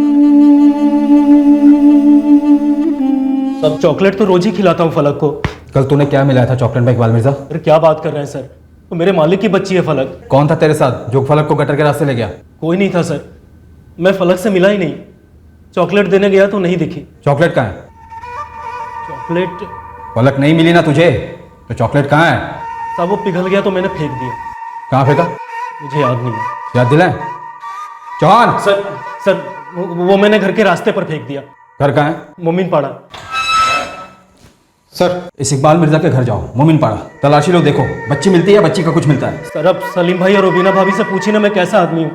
Speaker 16: सब चॉकलेट तो रोज ही खिलाता हूँ फलक को।
Speaker 7: कल तूने क्या मिलाया था चॉकलेट में इकबाल मिर्जा?
Speaker 16: अरे क्या बात कर रहे हैं सर, तो मेरे मालिक की बच्ची है फलक।
Speaker 7: कौन था तेरे साथ जो फलक को गटर के रास्ते ले गया?
Speaker 16: कोई नहीं था सर, मैं फलक से मिला ही नहीं। चॉकलेट देने गया तो नहीं दिखी।
Speaker 7: चॉकलेट कहाँ है?
Speaker 16: चॉकलेट
Speaker 7: फलक नहीं मिली ना तुझे, तो चॉकलेट कहाँ है?
Speaker 16: साहब वो पिघल गया तो मैंने फेंक दिया।
Speaker 7: कहाँ फेंका?
Speaker 16: मुझे याद नहीं है।
Speaker 7: याद दिलाए चौहान।
Speaker 16: सर वो मैंने घर के रास्ते पर फेंक दिया।
Speaker 7: घर कहाँ है?
Speaker 16: मोमिन पाड़ा।
Speaker 7: सर इस इकबाल मिर्जा के घर जाओ, मोमिन पाड़ा, तलाशी लो, देखो बच्ची मिलती है, बच्ची का कुछ मिलता है।
Speaker 16: सर अब सलीम भाई और रुबीना भाभी से पूछी ना मैं कैसा आदमी हूँ।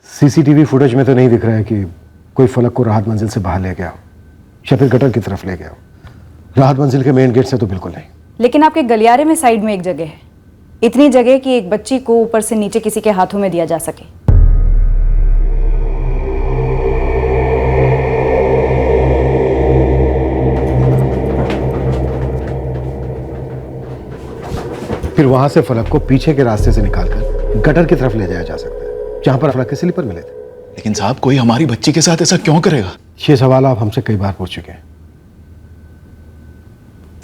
Speaker 1: सीसीटीवी फुटेज में तो नहीं दिख रहा है कि कोई फलक को राहत मंजिल से बाहर ले गया हो या फिर गटर की तरफ ले गया हो। राहत मंजिल के मेन गेट से तो बिल्कुल नहीं।
Speaker 15: लेकिन आपके गलियारे में साइड में एक जगह है, इतनी जगह कि एक बच्ची को ऊपर से नीचे किसी के हाथों में दिया जा सके।
Speaker 1: फिर वहां से फलक को पीछे के रास्ते से निकालकर गटर की तरफ ले जाया जा सकता है जहां पर फलक के स्लीपर मिले थे।
Speaker 10: लेकिन साहब कोई हमारी बच्ची के साथ ऐसा क्यों करेगा?
Speaker 1: ये सवाल आप हमसे कई बार पूछ चुके हैं,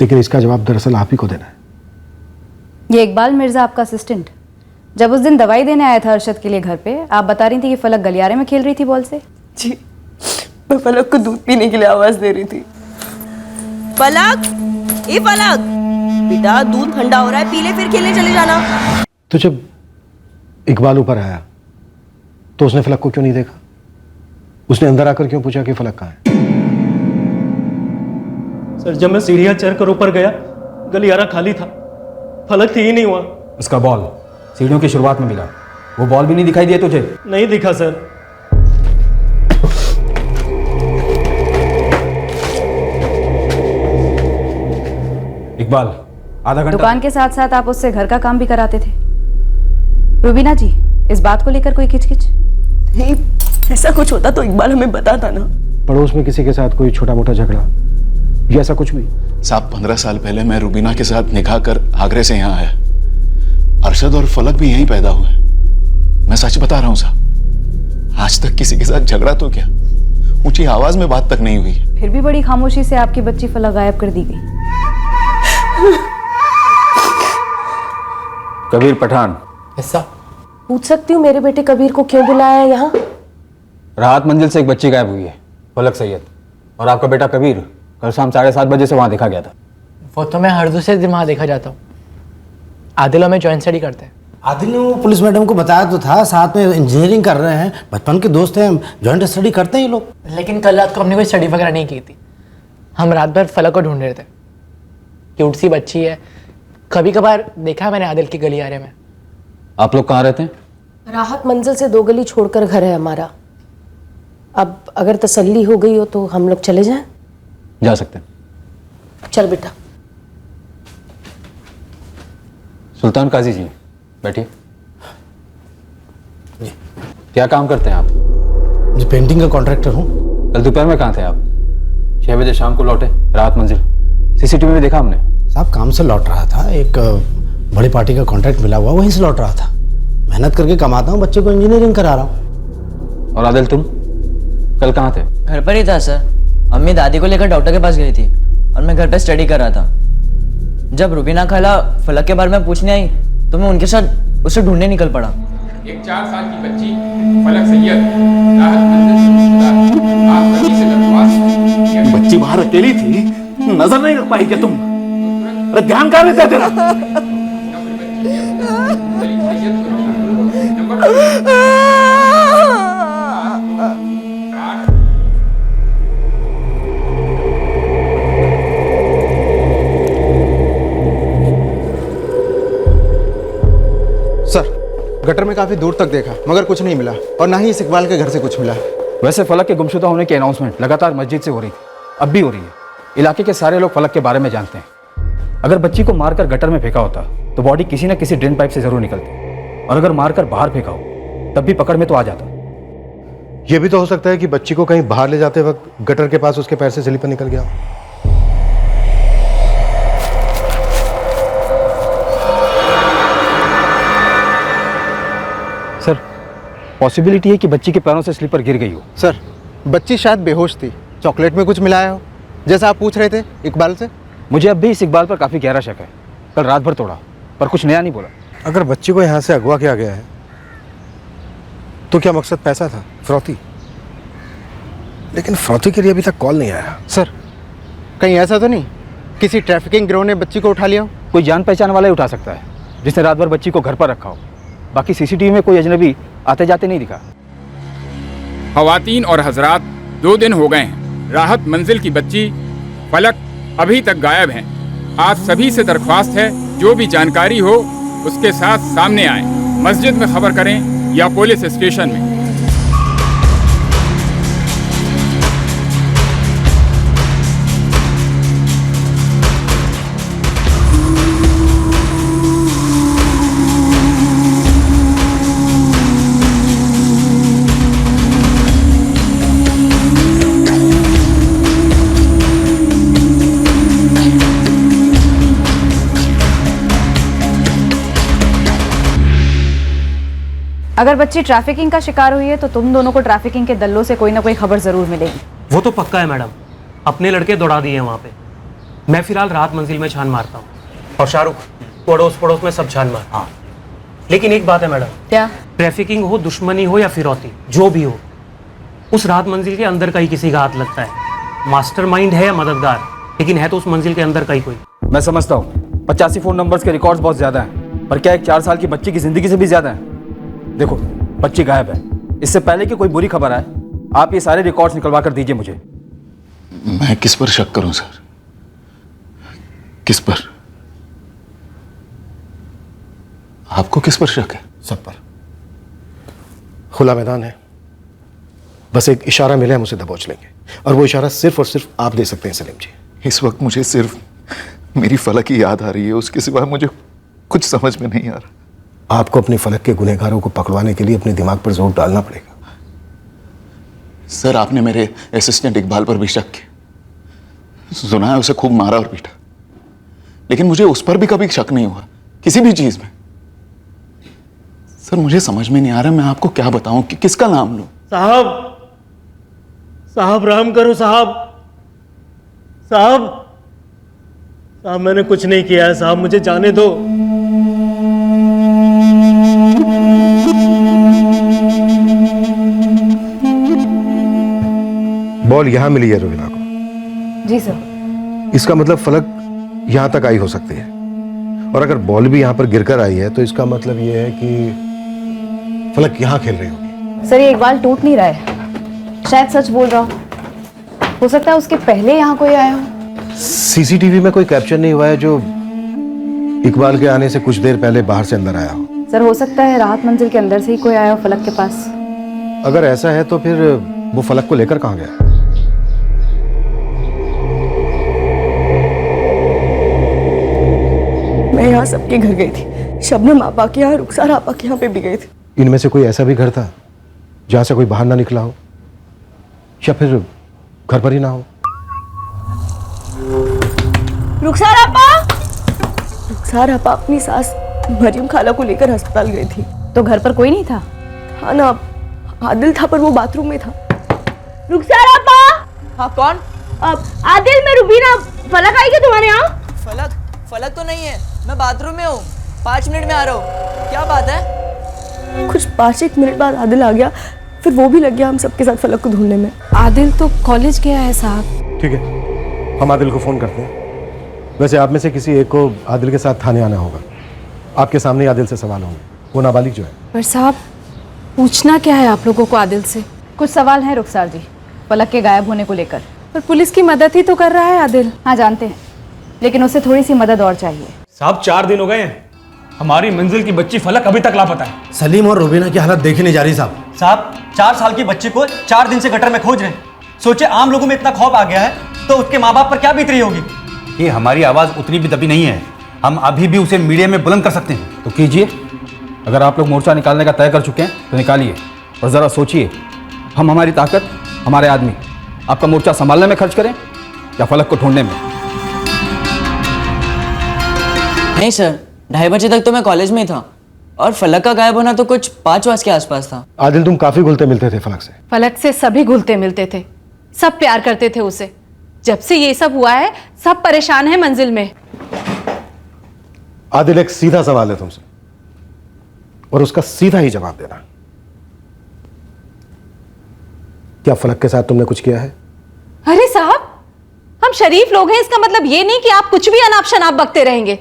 Speaker 1: लेकिन इसका जवाब दरअसल आप ही को देना है।
Speaker 15: ये इकबाल मिर्जा आपका असिस्टेंट जब उस दिन दवाई देने आया था अरशद के लिए घर पे, आप बता रही थी कि फलक गलियारे में खेल रही थी बॉल से।
Speaker 12: जी
Speaker 20: मैं फलक को दूध पीने के लिए आवाज दे रही थी। फलक, ए फलक, बेटा दूध ठंडा हो रहा है, पी ले फिर खेलने चले जाना।
Speaker 1: तो जब इकबाल ऊपर आया तो उसने फलक को क्यों नहीं देखा? उसने अंदर आकर क्यों पूछा कि फलक कहाँ है?
Speaker 16: सर जब मैं सीढ़ियां चढ़कर ऊपर गया गलियारा खाली था, फलक थी ही नहीं हुआ।
Speaker 7: उसका बॉल सीढ़ियों की शुरुआत में मिला, वो बॉल भी नहीं दिखाई दिया तुझे?
Speaker 16: नहीं दिखा सर।
Speaker 7: इकबाल आधा घंटा
Speaker 15: दुकान के साथ साथ आप उससे घर का काम भी कराते थे। रुबीना जी, इस बात को लेकर कोई खिचखिच?
Speaker 20: नहीं, ऐसा कुछ होता तो इकबाल हमें बताता ना।
Speaker 1: पड़ोस में किसी के साथ कोई छोटा मोटा झगड़ा या ऐसा कुछ भी?
Speaker 3: साहब 15 साल पहले मैं रुबीना के साथ निकाह कर आगरे से यहाँ आया। अरशद और फलक भी यहीं पैदा हुए। मैं सच बता रहा हूँ साहब, आज तक किसी के साथ झगड़ा तो क्या, ऊंची आवाज में बात तक नहीं हुई।
Speaker 15: फिर भी बड़ी खामोशी से आपकी बच्ची फलक गायब कर दी गई।
Speaker 7: कबीर पठान,
Speaker 9: ऐसा पूछ सकती हूँ मेरे बेटे कबीर को क्यों बुलाया है यहाँ?
Speaker 7: राहत मंजिल से एक बच्ची गायब हुई है, फलक सैयद, और आपका बेटा कबीर कल शाम 7:30 बजे से वहां देखा गया था।
Speaker 9: वो तो मैं हर दूसरे दिन वहाँ देखा जाता हूँ। आदिल में ज्वाइंट स्टडी करते हैं।
Speaker 4: आदिल ने वो पुलिस मैडम को बताया तो था, साथ में इंजीनियरिंग कर रहे हैं, बचपन के दोस्त हैं, ज्वाइंट स्टडी करते हैं ये लोग।
Speaker 9: लेकिन कल रात को हमने कोई स्टडी वगैरह नहीं की थी। हम रात भर फलक को ढूंढ रहे थे। क्यूट सी बच्ची है, कभी कभार देखा है मैंने आदिल की गलियारे में।
Speaker 7: आप लोग कहाँ रहते हैं?
Speaker 9: राहत मंजिल से 2 गली छोड़कर घर है हमारा। अब अगर तसल्ली हो गई हो तो हम लोग चले जाएं?
Speaker 7: जा सकते हैं।
Speaker 9: चल बेटा।
Speaker 7: सुल्तान काजी जी, बैठिए। क्या काम करते हैं आप?
Speaker 4: जी पेंटिंग का कॉन्ट्रैक्टर हूँ।
Speaker 7: कल दोपहर में कहाँ थे आप? 6 बजे शाम को लौटे राहत मंजिल, सीसीटीवी में देखा हमने।
Speaker 4: साहब काम से लौट रहा था, एक बड़ी पार्टी का कॉन्ट्रैक्ट मिला हुआ, वहीं से लौट रहा था। मेहनत करके कमाता हूँ, बच्चे को इंजीनियरिंग करा रहा हूँ।
Speaker 7: और आदिल तुम कल कहाँ थे?
Speaker 20: घर पर ही था सर। अम्मी दादी को लेकर डॉक्टर के पास गई थी और मैं घर पे स्टडी कर रहा था। जब रुबीना खाला फलक के बारे में पूछने आई तो मैं उनके साथ उसे ढूंढने निकल पड़ा।
Speaker 23: एक 4 साल की बच्ची फलक सैयद राहत मंजिल से गुमशुदा। आप सभी से दरख्वास्त है।
Speaker 10: बच्ची बाहर अकेली थी, नजर नहीं रख पाई क्या तुम? अरे ध्यान कहाँ रहता है तेरा?
Speaker 8: सर, गटर में काफी दूर तक देखा मगर कुछ नहीं मिला, और ना ही इस इकबाल के घर से कुछ मिला।
Speaker 7: वैसे फलक के गुमशुदा होने की अनाउंसमेंट लगातार मस्जिद से हो रही थी, अब भी हो रही है। इलाके के सारे लोग फलक के बारे में जानते हैं। अगर बच्ची को मारकर गटर में फेंका होता तो बॉडी किसी न किसी ड्रेन पाइप से जरूर निकलती, और अगर मारकर बाहर फेंका हो तब भी पकड़ में तो आ जाता।
Speaker 1: यह भी तो हो सकता है कि बच्ची को कहीं बाहर ले जाते वक्त गटर के पास उसके पैर से स्लीपर निकल गया।
Speaker 7: सर, पॉसिबिलिटी है कि बच्ची के पैरों से स्लीपर गिर गई हो।
Speaker 8: सर, बच्ची शायद बेहोश थी, चॉकलेट में कुछ मिलाया हो, जैसा आप पूछ रहे थे इकबाल से।
Speaker 7: मुझे अब भी इस इकबाल पर काफी गहरा शक है। कल रात भर तोड़ा पर कुछ नया नहीं बोला।
Speaker 1: अगर बच्ची को यहाँ से अगवा किया गया है तो क्या मकसद पैसा था, फ्रौती? लेकिन फ्रौती के लिए अभी तक कॉल नहीं आया।
Speaker 8: सर, कहीं ऐसा तो नहीं किसी ट्रैफिकिंग गिरोह ने बच्ची को उठा लिया हो?
Speaker 7: कोई जान पहचान वाला ही उठा सकता है, जिसने रात भर बच्ची को घर पर रखा हो। बाकी सीसीटीवी में कोई अजनबी आते जाते नहीं दिखा।
Speaker 23: खवातीन और हजरात, 2 दिन हो गए हैं राहत मंजिल की बच्ची फलक अभी तक गायब हैं। आप सभी से दरख्वास्त है, जो भी जानकारी हो उसके साथ सामने आए। मस्जिद में खबर करें या पुलिस स्टेशन में।
Speaker 15: अगर बच्ची ट्रैफिकिंग का शिकार हुई है तो तुम दोनों को ट्रैफिकिंग के दल्लों से कोई ना कोई खबर जरूर मिलेगी।
Speaker 16: वो तो पक्का है मैडम, अपने लड़के दौड़ा दिए हैं वहाँ पे। मैं फिलहाल राहत मंजिल में छान मारता हूँ और शाहरुख पड़ोस में सब छान मार। हाँ, लेकिन एक बात है मैडम।
Speaker 15: क्या?
Speaker 16: ट्रैफिकिंग हो, दुश्मनी हो या फिरौती, जो भी हो, उस राहत मंजिल के अंदर का ही किसी का हाथ लगता है। मास्टरमाइंड है या मददगार, लेकिन है तो उस मंजिल के अंदर का ही कोई।
Speaker 7: मैं समझता हूँ 85 फोन नंबर्स के रिकॉर्ड्स बहुत ज्यादा हैं, पर क्या एक 4 साल की बच्ची की जिंदगी से भी ज्यादा है? देखो, बच्ची गायब है। इससे पहले कि कोई बुरी खबर आए, आप ये सारे रिकॉर्ड्स निकलवा कर दीजिए मुझे।
Speaker 3: मैं किस पर शक करूं सर? किस पर? आपको किस पर शक है?
Speaker 1: सब पर। खुला मैदान है, बस एक इशारा मिले हम उसे दबोच लेंगे, और वो इशारा सिर्फ और सिर्फ आप दे सकते हैं सलीम जी।
Speaker 2: इस वक्त मुझे सिर्फ मेरी फलक की याद आ रही है, उसके सिवा मुझे कुछ समझ में नहीं आ रहा।
Speaker 1: आपको अपनी फलक के गुनहगारों को पकड़वाने के लिए अपने दिमाग पर जोर डालना पड़ेगा।
Speaker 3: सर, आपने मेरे असिस्टेंट इकबाल पर भी शक किया, सुना है उसे खूब मारा और पीटा, लेकिन मुझे उस पर भी कभी शक नहीं हुआ किसी भी चीज में। सर, मुझे समझ में नहीं आ रहा मैं आपको क्या बताऊं कि किसका नाम लूं।
Speaker 16: साहब राम करो साहब। साहब मैंने कुछ नहीं किया है साहब, मुझे जाने दो।
Speaker 1: बॉल यहां मिली है रुबीना को।
Speaker 15: जी सर।
Speaker 1: इसका मतलब फलक यहां तक आई हो सकती है, और अगर बॉल भी यहां पर गिरकर आई है तो इसका मतलब यह है कि फलक यहां खेल रही होगी।
Speaker 15: सर, ये इकबाल टूट नहीं रहा है, शायद सच बोल रहा हो सकता है उसके पहले यहाँ कोई आया हो।
Speaker 1: सीसीटीवी में कोई कैप्चर नहीं हुआ है जो इकबाल के आने से कुछ देर पहले बाहर से अंदर आया हो।
Speaker 15: सर, हो सकता है राहत मंजिल के अंदर से ही कोई आया हो फलक के पास।
Speaker 1: अगर ऐसा है तो फिर वो फलक को लेकर कहां गया?
Speaker 17: मैं यहाँ सबके घर गई थी, शबनम आपा के यहाँ, रुखसार आपा के यहाँ पे भी गई थी।
Speaker 1: इनमें से कोई ऐसा भी घर था जहां से कोई बाहर ना निकला हो, या फिर घर पर ही ना हो?
Speaker 17: रुखसार आपा अपनी सास मरियम खाला को लेकर अस्पताल गई थी।
Speaker 15: तो घर पर कोई नहीं था?
Speaker 17: हाँ ना, आदिल था पर वो बाथरूम में था।
Speaker 21: रुखसार आपा।
Speaker 20: हाँ, कौन?
Speaker 21: आदिल, मैं रुबीना। फलक आई क्या तुम्हारे यहाँ?
Speaker 20: फलक तो नहीं है, मैं बाथरूम में हूँ, 5 मिनट में आ रहा हूँ। क्या बात है?
Speaker 17: कुछ 5-1 मिनट बाद आदिल आ गया, फिर वो भी लग गया हम सबके साथ फलक को ढूंढने में।
Speaker 13: आदिल तो कॉलेज गया है साहब।
Speaker 1: ठीक है, हम आदिल को फोन करते हैं। वैसे आप में से किसी एक को आदिल के साथ थाने आना होगा। आपके सामने आदिल से सवाल होंगे, वो नाबालिग जो है।
Speaker 13: पर साहब, पूछना क्या है आप लोगों को आदिल से?
Speaker 15: कुछ सवाल हैं रुखसार जी, फलक के गायब होने को लेकर।
Speaker 13: पर पुलिस की मदद ही तो कर रहा है आदिल।
Speaker 15: हाँ, जानते हैं, लेकिन उसे थोड़ी सी मदद और चाहिए।
Speaker 14: साहब, 4 दिन हो गए हैं, हमारी मंजिल की बच्ची फलक अभी तक लापता है।
Speaker 4: सलीम और रुबीना की हालत देखी नहीं जा रही साहब।
Speaker 18: साहब, 4 साल की बच्ची को 4 दिन से गटर में खोज रहे हैं। सोचे आम लोगों में इतना खौफ आ गया है तो उसके माँ बाप पर क्या बीत रही होगी।
Speaker 10: ये हमारी आवाज़ उतनी भी दबी नहीं है, हम अभी भी उसे मीडिया में बुलंद कर सकते हैं।
Speaker 7: तो कीजिए, अगर आप लोग मोर्चा निकालने का तय कर चुके हैं तो निकालिए, और ज़रा सोचिए, हम हमारी ताकत, हमारे आदमी आपका मोर्चा संभालने में खर्च करें या फलक को ढूंढने में?
Speaker 20: नहीं सर, 2:30 बजे तक तो मैं कॉलेज में ही था, और फलक का गायब होना तो कुछ 5 बजे के आसपास था।
Speaker 1: आदिल, तुम काफी घुलते मिलते थे फलक से।
Speaker 13: फलक से सभी घुलते मिलते थे, सब प्यार करते थे उसे। जब से ये सब हुआ है, सब परेशान है मंजिल में।
Speaker 1: आदिल, एक सीधा सवाल है तुमसे, और उसका सीधा ही जवाब देना। क्या फलक के साथ तुमने कुछ किया है?
Speaker 5: अरे साहब, हम शरीफ लोग हैं, इसका मतलब ये नहीं कि आप कुछ भी अनाप शनाप बकते रहेंगे।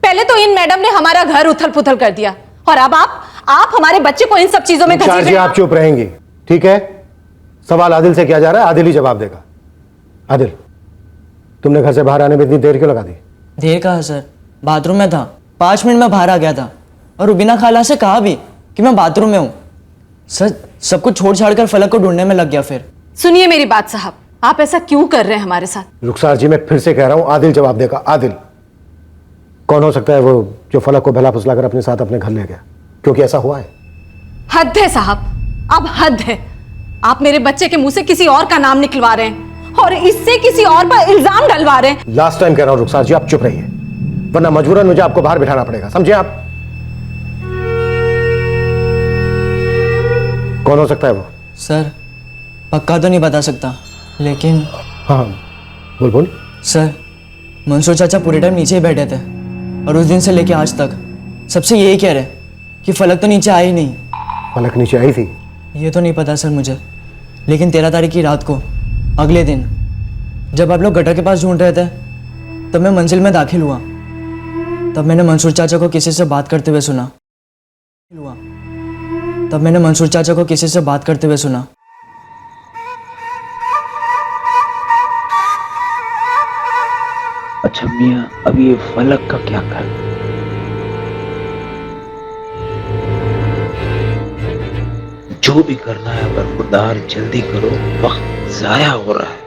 Speaker 5: पहले तो इन मैडम ने हमारा घर उथल पुथल कर दिया, और अब आप हमारे बच्चे को इन सब चीजों में
Speaker 1: घसीट रहे हैं। आप चुप रहेंगी, ठीक है? सवाल आदिल से किया जा रहा है, आदिल ही जवाब देगा। आदिल, तुमने घर से बाहर आने में इतनी देर क्यों लगा दी?
Speaker 20: देर कहा सर, बाथरूम में था, 5 मिनट में बाहर आ गया था, और रुबीना खाला से कहा भी कि मैं बाथरूम में हूँ। सर, सब कुछ छोड़ छाड़ कर फलक को ढूंढने में लग गया। फिर
Speaker 5: सुनिए मेरी बात साहब, आप ऐसा क्यों कर रहे हैं हमारे साथ?
Speaker 1: रुखसार जी, मैं फिर से कह रहा हूं, आदिल जवाब देगा। आदिल कौन हो सकता है वो जो फलक को भला फुसला कर अपने साथ अपने घर ले गया? क्योंकि ऐसा हुआ है।
Speaker 5: हद है साहब, अब हद है। आप मेरे बच्चे के मुंह से किसी और का नाम निकलवा रहे हैं, और इससे किसी और पर इल्जाम डलवा रहे हैं।
Speaker 1: लास्ट टाइम कह रहा हूं रुखसार जी, आप चुप रहिए, वरना मजबूरन मुझे आपको बाहर बिठाना पड़ेगा, समझे आप? कौन हो सकता है वो?
Speaker 20: सर, पक्का तो नहीं बता सकता, लेकिन
Speaker 1: हाँ, बोल।
Speaker 20: सर, मंसूर चाचा पूरे टाइम नीचे ही बैठे थे, और उस दिन से लेके आज तक सबसे यही कह रहे कि फलक तो नीचे आई नहीं।
Speaker 1: फलक नीचे आई थी?
Speaker 20: ये तो नहीं पता सर मुझे, लेकिन 13 तारीख की रात को, अगले दिन, जब आप लोग गटर के पास ढूंढ रहे थे, तब मैं मंजिल में दाखिल हुआ। तब मैंने मंसूर चाचा को किसी से बात करते हुए सुना।
Speaker 6: अच्छा मियाँ, अब ये फलक का क्या कर? जो भी करना है बरखुरदार जल्दी करो, वक्त जाया हो रहा है।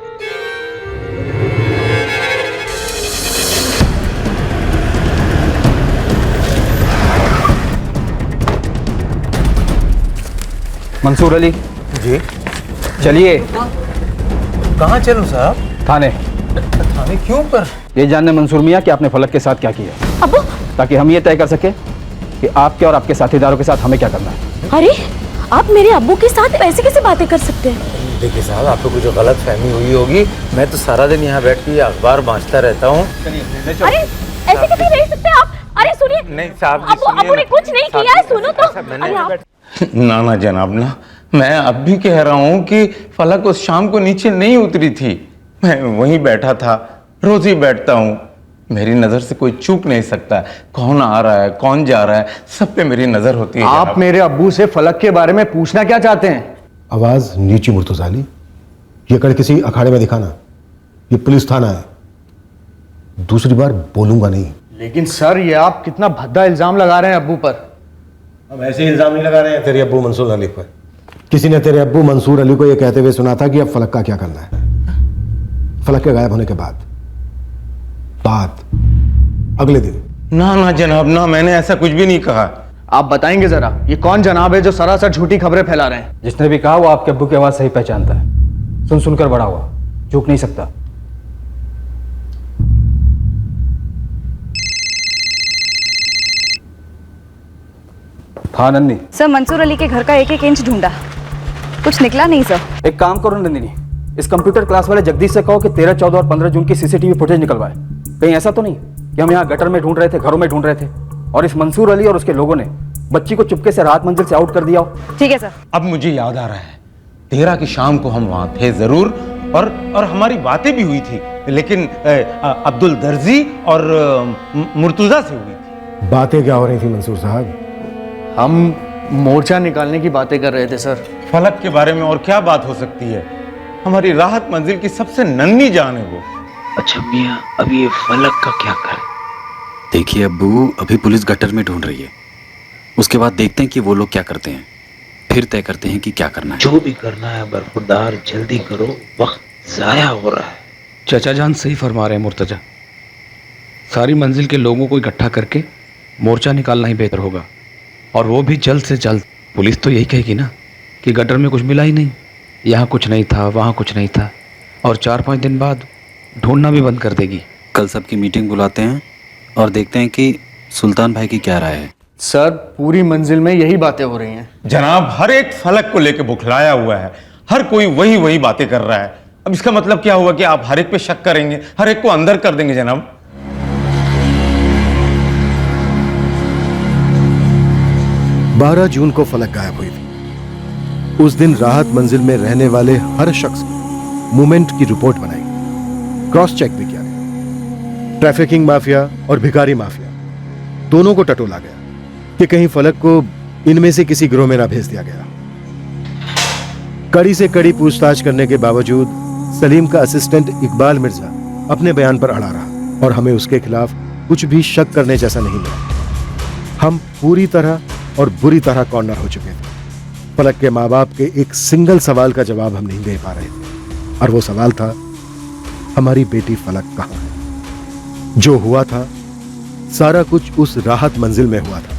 Speaker 7: मंसूर अली
Speaker 4: जी,
Speaker 7: चलिए।
Speaker 4: कहाँ चलूं साहब?
Speaker 7: थाने।
Speaker 4: थाने क्यों पर?
Speaker 7: ये जानने मंसूर मियाँ कि आपने फलक के साथ क्या किया,
Speaker 21: अब्बू,
Speaker 7: ताकि हम ये तय कर सके कि आपके और आपके साथीदारों के साथ हमें क्या करना है।
Speaker 21: अरे आप मेरे अब्बू के साथ ऐसे कैसे बातें कर सकते हैं?
Speaker 4: देखिए साहब, आपको कुछ गलत फहमी हुई होगी। मैं तो सारा दिन यहाँ बैठ के अखबार बांटता रहता हूँ।
Speaker 21: अरे ऐसे कैसे रह सकते हैं आप? अरे सुनिए,
Speaker 4: नहीं साहब,
Speaker 21: अब्बू ने कुछ नहीं किया है, सुनो तो। अरे आप
Speaker 19: ना ना जनाब ना, मैं अब भी कह रहा हूँ कि फलक उस शाम को नीचे नहीं उतरी थी। मैं वहीं बैठा था, रोज ही बैठता हूँ। मेरी नजर से कोई चूक नहीं सकता, कौन आ रहा है कौन जा रहा है, सब पे मेरी नजर होती है।
Speaker 8: आप मेरे अब्बू से फलक के बारे में पूछना क्या चाहते हैं?
Speaker 1: आवाज नीची मुर्तजा अली, ये कर किसी अखाड़े में दिखाना, ये पुलिस थाना है, दूसरी बार बोलूंगा नहीं।
Speaker 8: लेकिन सर, ये आप कितना भद्दा इल्जाम लगा रहे हैं अब्बू पर।
Speaker 1: हम ऐसे इल्जाम नहीं लगा रहे हैं तेरे अब्बू मंसूर अली पर। किसी ने तेरे अब्बू मंसूर अली को यह कहते हुए सुना था कि अब फलक का क्या करना है। फलक के गायब होने के बाद अगले दिन।
Speaker 19: ना ना जनाब ना, मैंने ऐसा कुछ भी नहीं कहा।
Speaker 8: आप बताएंगे जरा, ये कौन जनाब है जो सरासर झूठी खबरें फैला रहे हैं?
Speaker 7: जिसने भी कहा वो आपके अब्बू की आवाज सही पहचानता है, सुन सुनकर बड़ा हुआ, चूक नहीं सकता। हाँ नंदी।
Speaker 15: सर, मंसूर अली के घर का एक एक इंच ढूंढा, कुछ निकला नहीं सर।
Speaker 7: एक काम करो नंदिनी, इस कंप्यूटर क्लास वाले जगदीश से कहो कि 13, 14 और 15 जून की सीसीटीवी फुटेज निकलवाए। कहीं ऐसा तो नहीं कि हम यहाँ गटर में ढूंढ रहे थे, घरों में ढूंढ रहे थे और इस मंसूर अली और उसके लोगों ने बच्ची को चुपके से राहत मंजिल से आउट कर दिया हो।
Speaker 15: ठीक है सर।
Speaker 19: अब मुझे याद आ रहा है, 13 की शाम को हम वहां थे जरूर, और हमारी बातें भी हुई थी, लेकिन अब्दुल दर्जी और मुर्तुजा से हुई थी।
Speaker 1: बातें क्या हो रही थी मंसूर साहब?
Speaker 8: हम मोर्चा निकालने की बातें कर रहे थे सर।
Speaker 19: फलक के बारे में और क्या बात हो सकती है? हमारी राहत मंजिल की सबसे नन्ही जान है वो।
Speaker 6: अच्छा मियाँ, अब ये फलक का क्या कर?
Speaker 22: देखिए अब्बू, अभी पुलिस गटर में ढूंढ रही है, उसके बाद देखते हैं कि वो लोग क्या करते हैं, फिर तय करते हैं कि क्या करना है।
Speaker 6: जो भी करना है बरखुरदार जल्दी करो, वक्त जाया हो रहा है।
Speaker 14: चाचा जान सही फरमा रहे हैं मुर्तजा, सारी मंजिल के लोगों को इकट्ठा करके मोर्चा निकालना ही बेहतर होगा, और वो भी जल्द से जल्द। पुलिस तो यही कहेगी ना कि गटर में कुछ मिला ही नहीं, यहाँ कुछ नहीं था, वहाँ कुछ नहीं था, और 4-5 दिन बाद ढूंढना भी बंद कर देगी।
Speaker 22: कल सबकी मीटिंग बुलाते हैं और देखते हैं कि सुल्तान भाई की क्या राय है।
Speaker 8: सर, पूरी मंजिल में यही बातें हो रही हैं।
Speaker 19: जनाब, हर एक फलक को लेकर बुखलाया हुआ है, हर कोई वही बातें कर रहा है। अब इसका मतलब क्या हुआ कि आप हर एक पे शक करेंगे, हर एक को अंदर कर देंगे जनाब?
Speaker 1: 12 जून को फलक गायब हुई थी। उस दिन राहत मंजिल में रहने वाले हर शख्स की मूवमेंट की रिपोर्ट बनाई, क्रॉस चेक भी किया गया। ट्रैफिकिंग माफिया और भिखारी माफिया दोनों को टटोला गया कि कहीं फलक को इनमें से किसी गिरोह में ना भेज दिया गया। कड़ी से कड़ी पूछताछ करने के बावजूद सलीम का असिस्टेंट इकबाल मिर्जा अपने बयान पर अड़ा रहा और हमें उसके खिलाफ कुछ भी शक करने जैसा नहीं मिला। हम पूरी तरह और बुरी तरह कॉर्नर हो चुके थे। फलक के माँ बाप के एक सिंगल सवाल का जवाब हम नहीं दे पा रहे थे, और वो सवाल था, हमारी बेटी फलक कहाँ है? जो हुआ था सारा कुछ उस राहत मंजिल में हुआ था,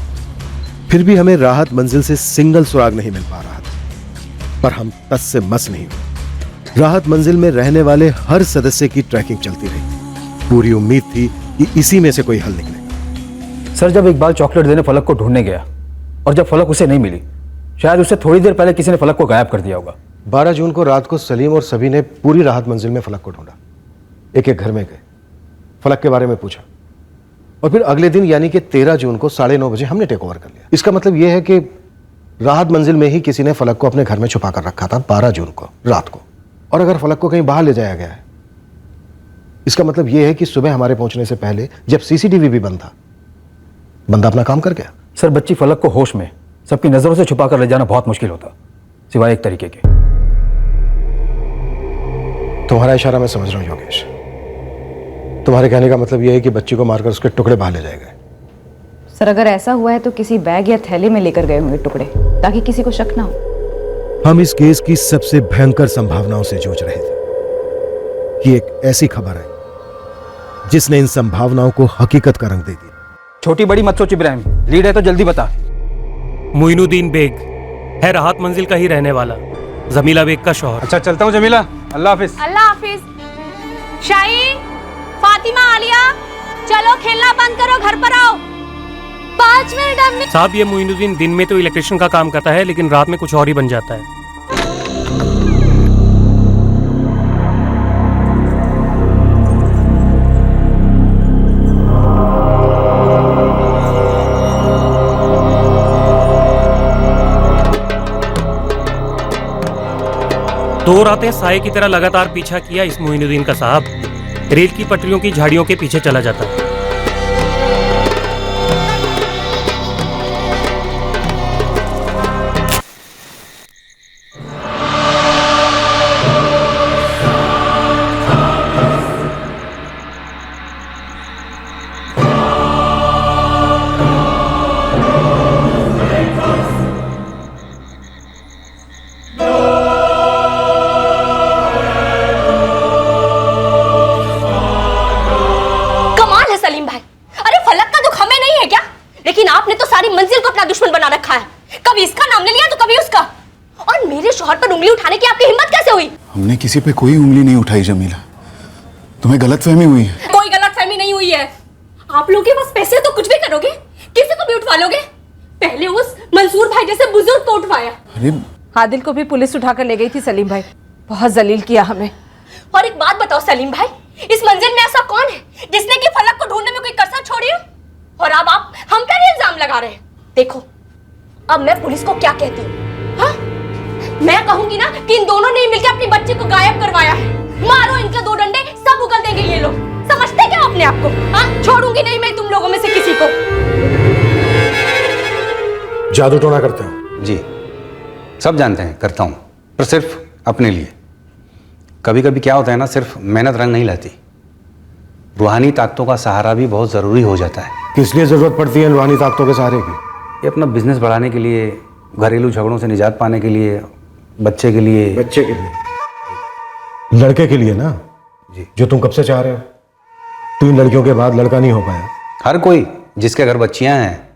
Speaker 1: फिर भी हमें राहत मंजिल से सिंगल सुराग नहीं मिल पा रहा था। पर हम तस से मस नहीं हुए। राहत मंजिल में रहने वाले हर सदस्य की ट्रैकिंग चलती रही। पूरी उम्मीद थी कि इसी में से कोई हल निकले।
Speaker 7: सर, जब इकबाल चॉकलेट देने फलक को ढूंढने गया और जब फलक उसे नहीं मिली, शायद उससे थोड़ी देर पहले किसी ने फलक को गायब कर दिया होगा।
Speaker 1: 12 जून को रात को सलीम और सभी ने पूरी राहत मंजिल में फलक को ढूंढा। एक एक घर में गए, फलक के बारे में पूछा, और फिर अगले दिन यानी कि 13 जून को 9:30 बजे हमने टेक ओवर कर लिया। इसका मतलब यह है कि राहत मंजिल में ही किसी ने फलक को अपने घर में छुपा कर रखा था 12 जून को रात को। और अगर फलक को कहीं बाहर ले जाया गया है, इसका मतलब यह है कि सुबह हमारे पहुंचने से पहले जब सीसीटीवी भी बंद था, बंदा अपना काम कर गया।
Speaker 7: सर, बच्ची फलक को होश में सबकी नजरों से छुपा कर ले जाना बहुत मुश्किल होता, सिवाय एक तरीके के।
Speaker 1: तुम्हारा इशारा मैं समझ रहा हूं योगेश। तुम्हारे कहने का मतलब यह है कि बच्ची को मारकर उसके टुकड़े बाहर ले जाए गए।
Speaker 15: सर, अगर ऐसा हुआ है तो किसी बैग या थैले में लेकर गए होंगे टुकड़े, ताकि किसी को शक ना हो।
Speaker 1: हम इस केस की सबसे भयंकर संभावनाओं से जूझ रहे थे कि एक ऐसी खबर है जिसने इन संभावनाओं को हकीकत का रंग दे दिया।
Speaker 7: छोटी बड़ी मत सोच इब्राहिम, लीड है तो जल्दी बता।
Speaker 16: मोइनुद्दीन बेग है राहत मंजिल का ही रहने वाला, जमीला बेग का शौहर।
Speaker 7: अच्छा, चलता हूँ जमीला, अल्लाह हाफिज।
Speaker 21: अल्लाह हाफिज। शाहीन, फातिमा, आलिया, चलो खेलना बंद करो, घर पर आओ। 5 मिनट अम्मी।
Speaker 16: साहब, ये मोइनुद्दीन दिन में तो इलेक्ट्रिशियन का काम करता है, लेकिन रात में कुछ और ही बन जाता है। दो रातें साये की तरह लगातार पीछा किया इस मोइनुद्दीन का साहब। रेल की पटरियों की झाड़ियों के पीछे चला जाता है।
Speaker 21: दुश्मन बना रखा है, कभी इसका नाम ले लिया तो कभी उसका। और मेरे शौहर पर उंगली उठाने की आपकी हिम्मत कैसे हुई?
Speaker 3: हमने किसी पे कोई उंगली नहीं उठाई जमीला, तुम्हें गलतफहमी हुई है।
Speaker 21: कोई गलतफहमी नहीं हुई है। आप लोगों के पास पैसे तो कुछ भी करोगे, किसी को भी उठवा लोगे। पहले उस मंसूर भाई जैसे बुजुर्ग को उठवाया।
Speaker 3: अरे
Speaker 5: आदिल को भी पुलिस उठाकर ले गई थी सलीम भाई, बहुत जलील किया हमें।
Speaker 21: और एक बात बताओ सलीम भाई, इस मंजिल में ऐसा कौन है जिसने की फलक को ढूंढने में कोई कसर छोड़ी हो? और अब आप हम पर इल्जाम लगा रहे हैं। देखो, अब मैं पुलिस को क्या कहती हूँ? हाँ, मैं कहूंगी ना कि इन दोनों ने मिलकर अपनी बच्ची को गायब करवाया है। मारो इनके 2 डंडे, सब उगल देंगे ये लोग। समझते क्या अपने आप को? हाँ, छोड़ूंगी नहीं मैं तुम लोगों में से किसी को।
Speaker 1: जादू टोना करते हो?
Speaker 22: जी, सब जानते हैं करता हूँ, पर सिर्फ अपने लिए। कभी कभी क्या होता है ना, सिर्फ मेहनत रंग नहीं लाती, रूहानी ताकतों का सहारा भी बहुत ज़रूरी हो जाता है।
Speaker 1: किस लिए ज़रूरत पड़ती है रूहानी ताकतों के सहारे की?
Speaker 22: ये अपना बिजनेस बढ़ाने के लिए, घरेलू झगड़ों से निजात पाने के लिए, बच्चे के लिए।
Speaker 1: बच्चे के लिए? लड़के के लिए ना?
Speaker 22: जी।
Speaker 1: जो तुम कब से चाह रहे हो? 3 लड़कियों के बाद लड़का नहीं हो पाया।
Speaker 22: हर कोई जिसके घर बच्चियां हैं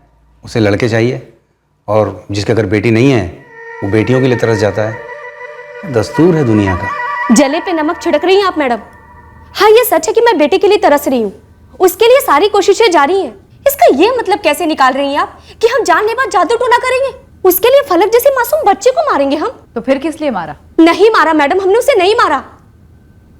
Speaker 22: उसे लड़के चाहिए, और जिसके घर बेटी नहीं है वो बेटियों के लिए तरस जाता है। दस्तूर है दुनिया का।
Speaker 21: जले पे नमक छिड़क रही हैं आप मैडम। हाँ, ये सच है कि मैं बेटे के लिए तरस रही हूँ, उसके लिए सारी कोशिशें जारी हैं। इसका ये मतलब कैसे निकाल रही हैं आप कि हम जानलेवा जादू टोना करेंगे? उसके लिए फलक जैसे मासूम बच्चे को मारेंगे हम?
Speaker 15: तो फिर किस लिए मारा?
Speaker 21: नहीं मारा मैडम, हमने उसे नहीं मारा।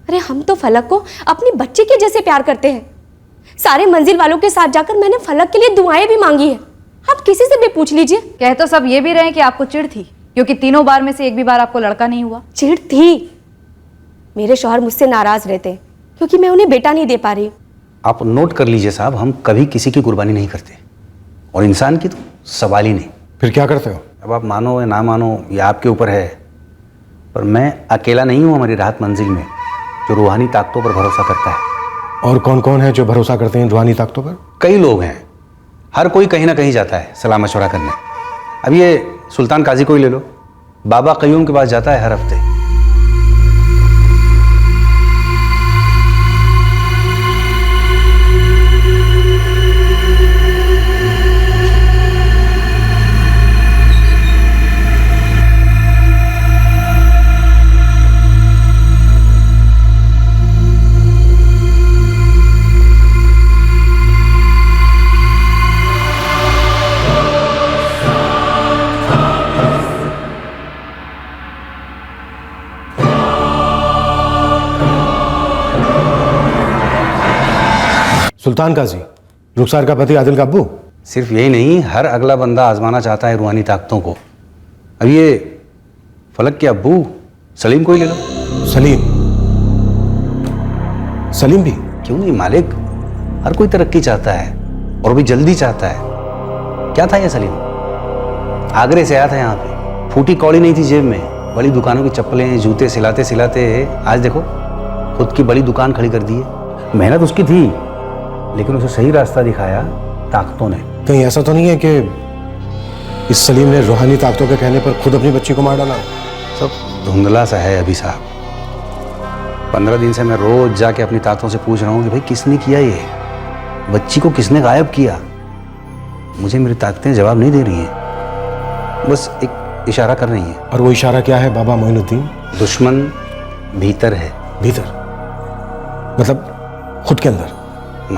Speaker 21: अरे हम तो फलक को अपनी बच्ची के जैसे प्यार करते हैं। सारे मंजिल वालों के साथ जाकर मैंने फलक के लिए दुआएं भी मांगी है। आप किसी से भी पूछ लीजिए।
Speaker 15: कह तो सब ये भी रहे कि आपको चिढ़ थी, क्योंकि 3 बार में से एक भी बार आपको लड़का नहीं हुआ।
Speaker 21: चिढ़ थी। मेरे शौहर मुझसे नाराज रहते क्योंकि मैं उन्हें बेटा नहीं दे पा रही।
Speaker 22: आप नोट कर लीजिए साहब, हम कभी किसी की कुर्बानी नहीं करते, और इंसान की तो सवाल ही नहीं।
Speaker 1: फिर क्या करते हो?
Speaker 22: अब आप मानो या ना मानो ये आपके ऊपर है, पर मैं अकेला नहीं हूँ हमारी राहत मंजिल में जो रूहानी ताकतों पर भरोसा करता है।
Speaker 1: और कौन कौन है जो भरोसा करते हैं रूहानी ताकतों पर?
Speaker 22: कई लोग हैं, हर कोई कहीं ना कहीं जाता है सलाह मशवरा करने। अब ये सुल्तान काजी को ही ले लो, बाबा कयूम के पास जाता है हर हफ्ते।
Speaker 1: सुल्तान काजी, रुखसार का पति आदिल का अब्बू?
Speaker 22: सिर्फ यही नहीं, हर अगला बंदा आजमाना चाहता है रूहानी ताकतों को, अब ये फलक के अब्बू सलीम को ही ले लो।
Speaker 8: सलीम भी?
Speaker 22: क्यों नहीं मालिक, हर कोई तरक्की चाहता है और भी जल्दी चाहता है। क्या था ये सलीम? आगरे से आया था यहाँ पे, फूटी कौड़ी नहीं थी जेब में, बड़ी दुकानों की चप्पलें जूते सिलाते सिलाते आज देखो खुद की बड़ी दुकान खड़ी कर दी है। मेहनत उसकी थी, लेकिन उसे सही रास्ता दिखाया ताकतों ने।
Speaker 8: कहीं ऐसा तो नहीं है कि इस सलीम ने रूहानी ताकतों के कहने पर खुद अपनी बच्ची को मार डाला?
Speaker 22: सब धुंधला सा है अभी साहब। 15 दिन से मैं रोज जाके अपनी ताकतों से पूछ रहा हूँ कि भाई किसने किया ये, बच्ची को किसने गायब किया। मुझे मेरी ताकतें जवाब नहीं दे रही हैं, बस एक इशारा कर रही हैं।
Speaker 8: और वो इशारा क्या है बाबा मोइनुद्दीन?
Speaker 22: दुश्मन भीतर है।
Speaker 8: भीतर मतलब खुद के अंदर?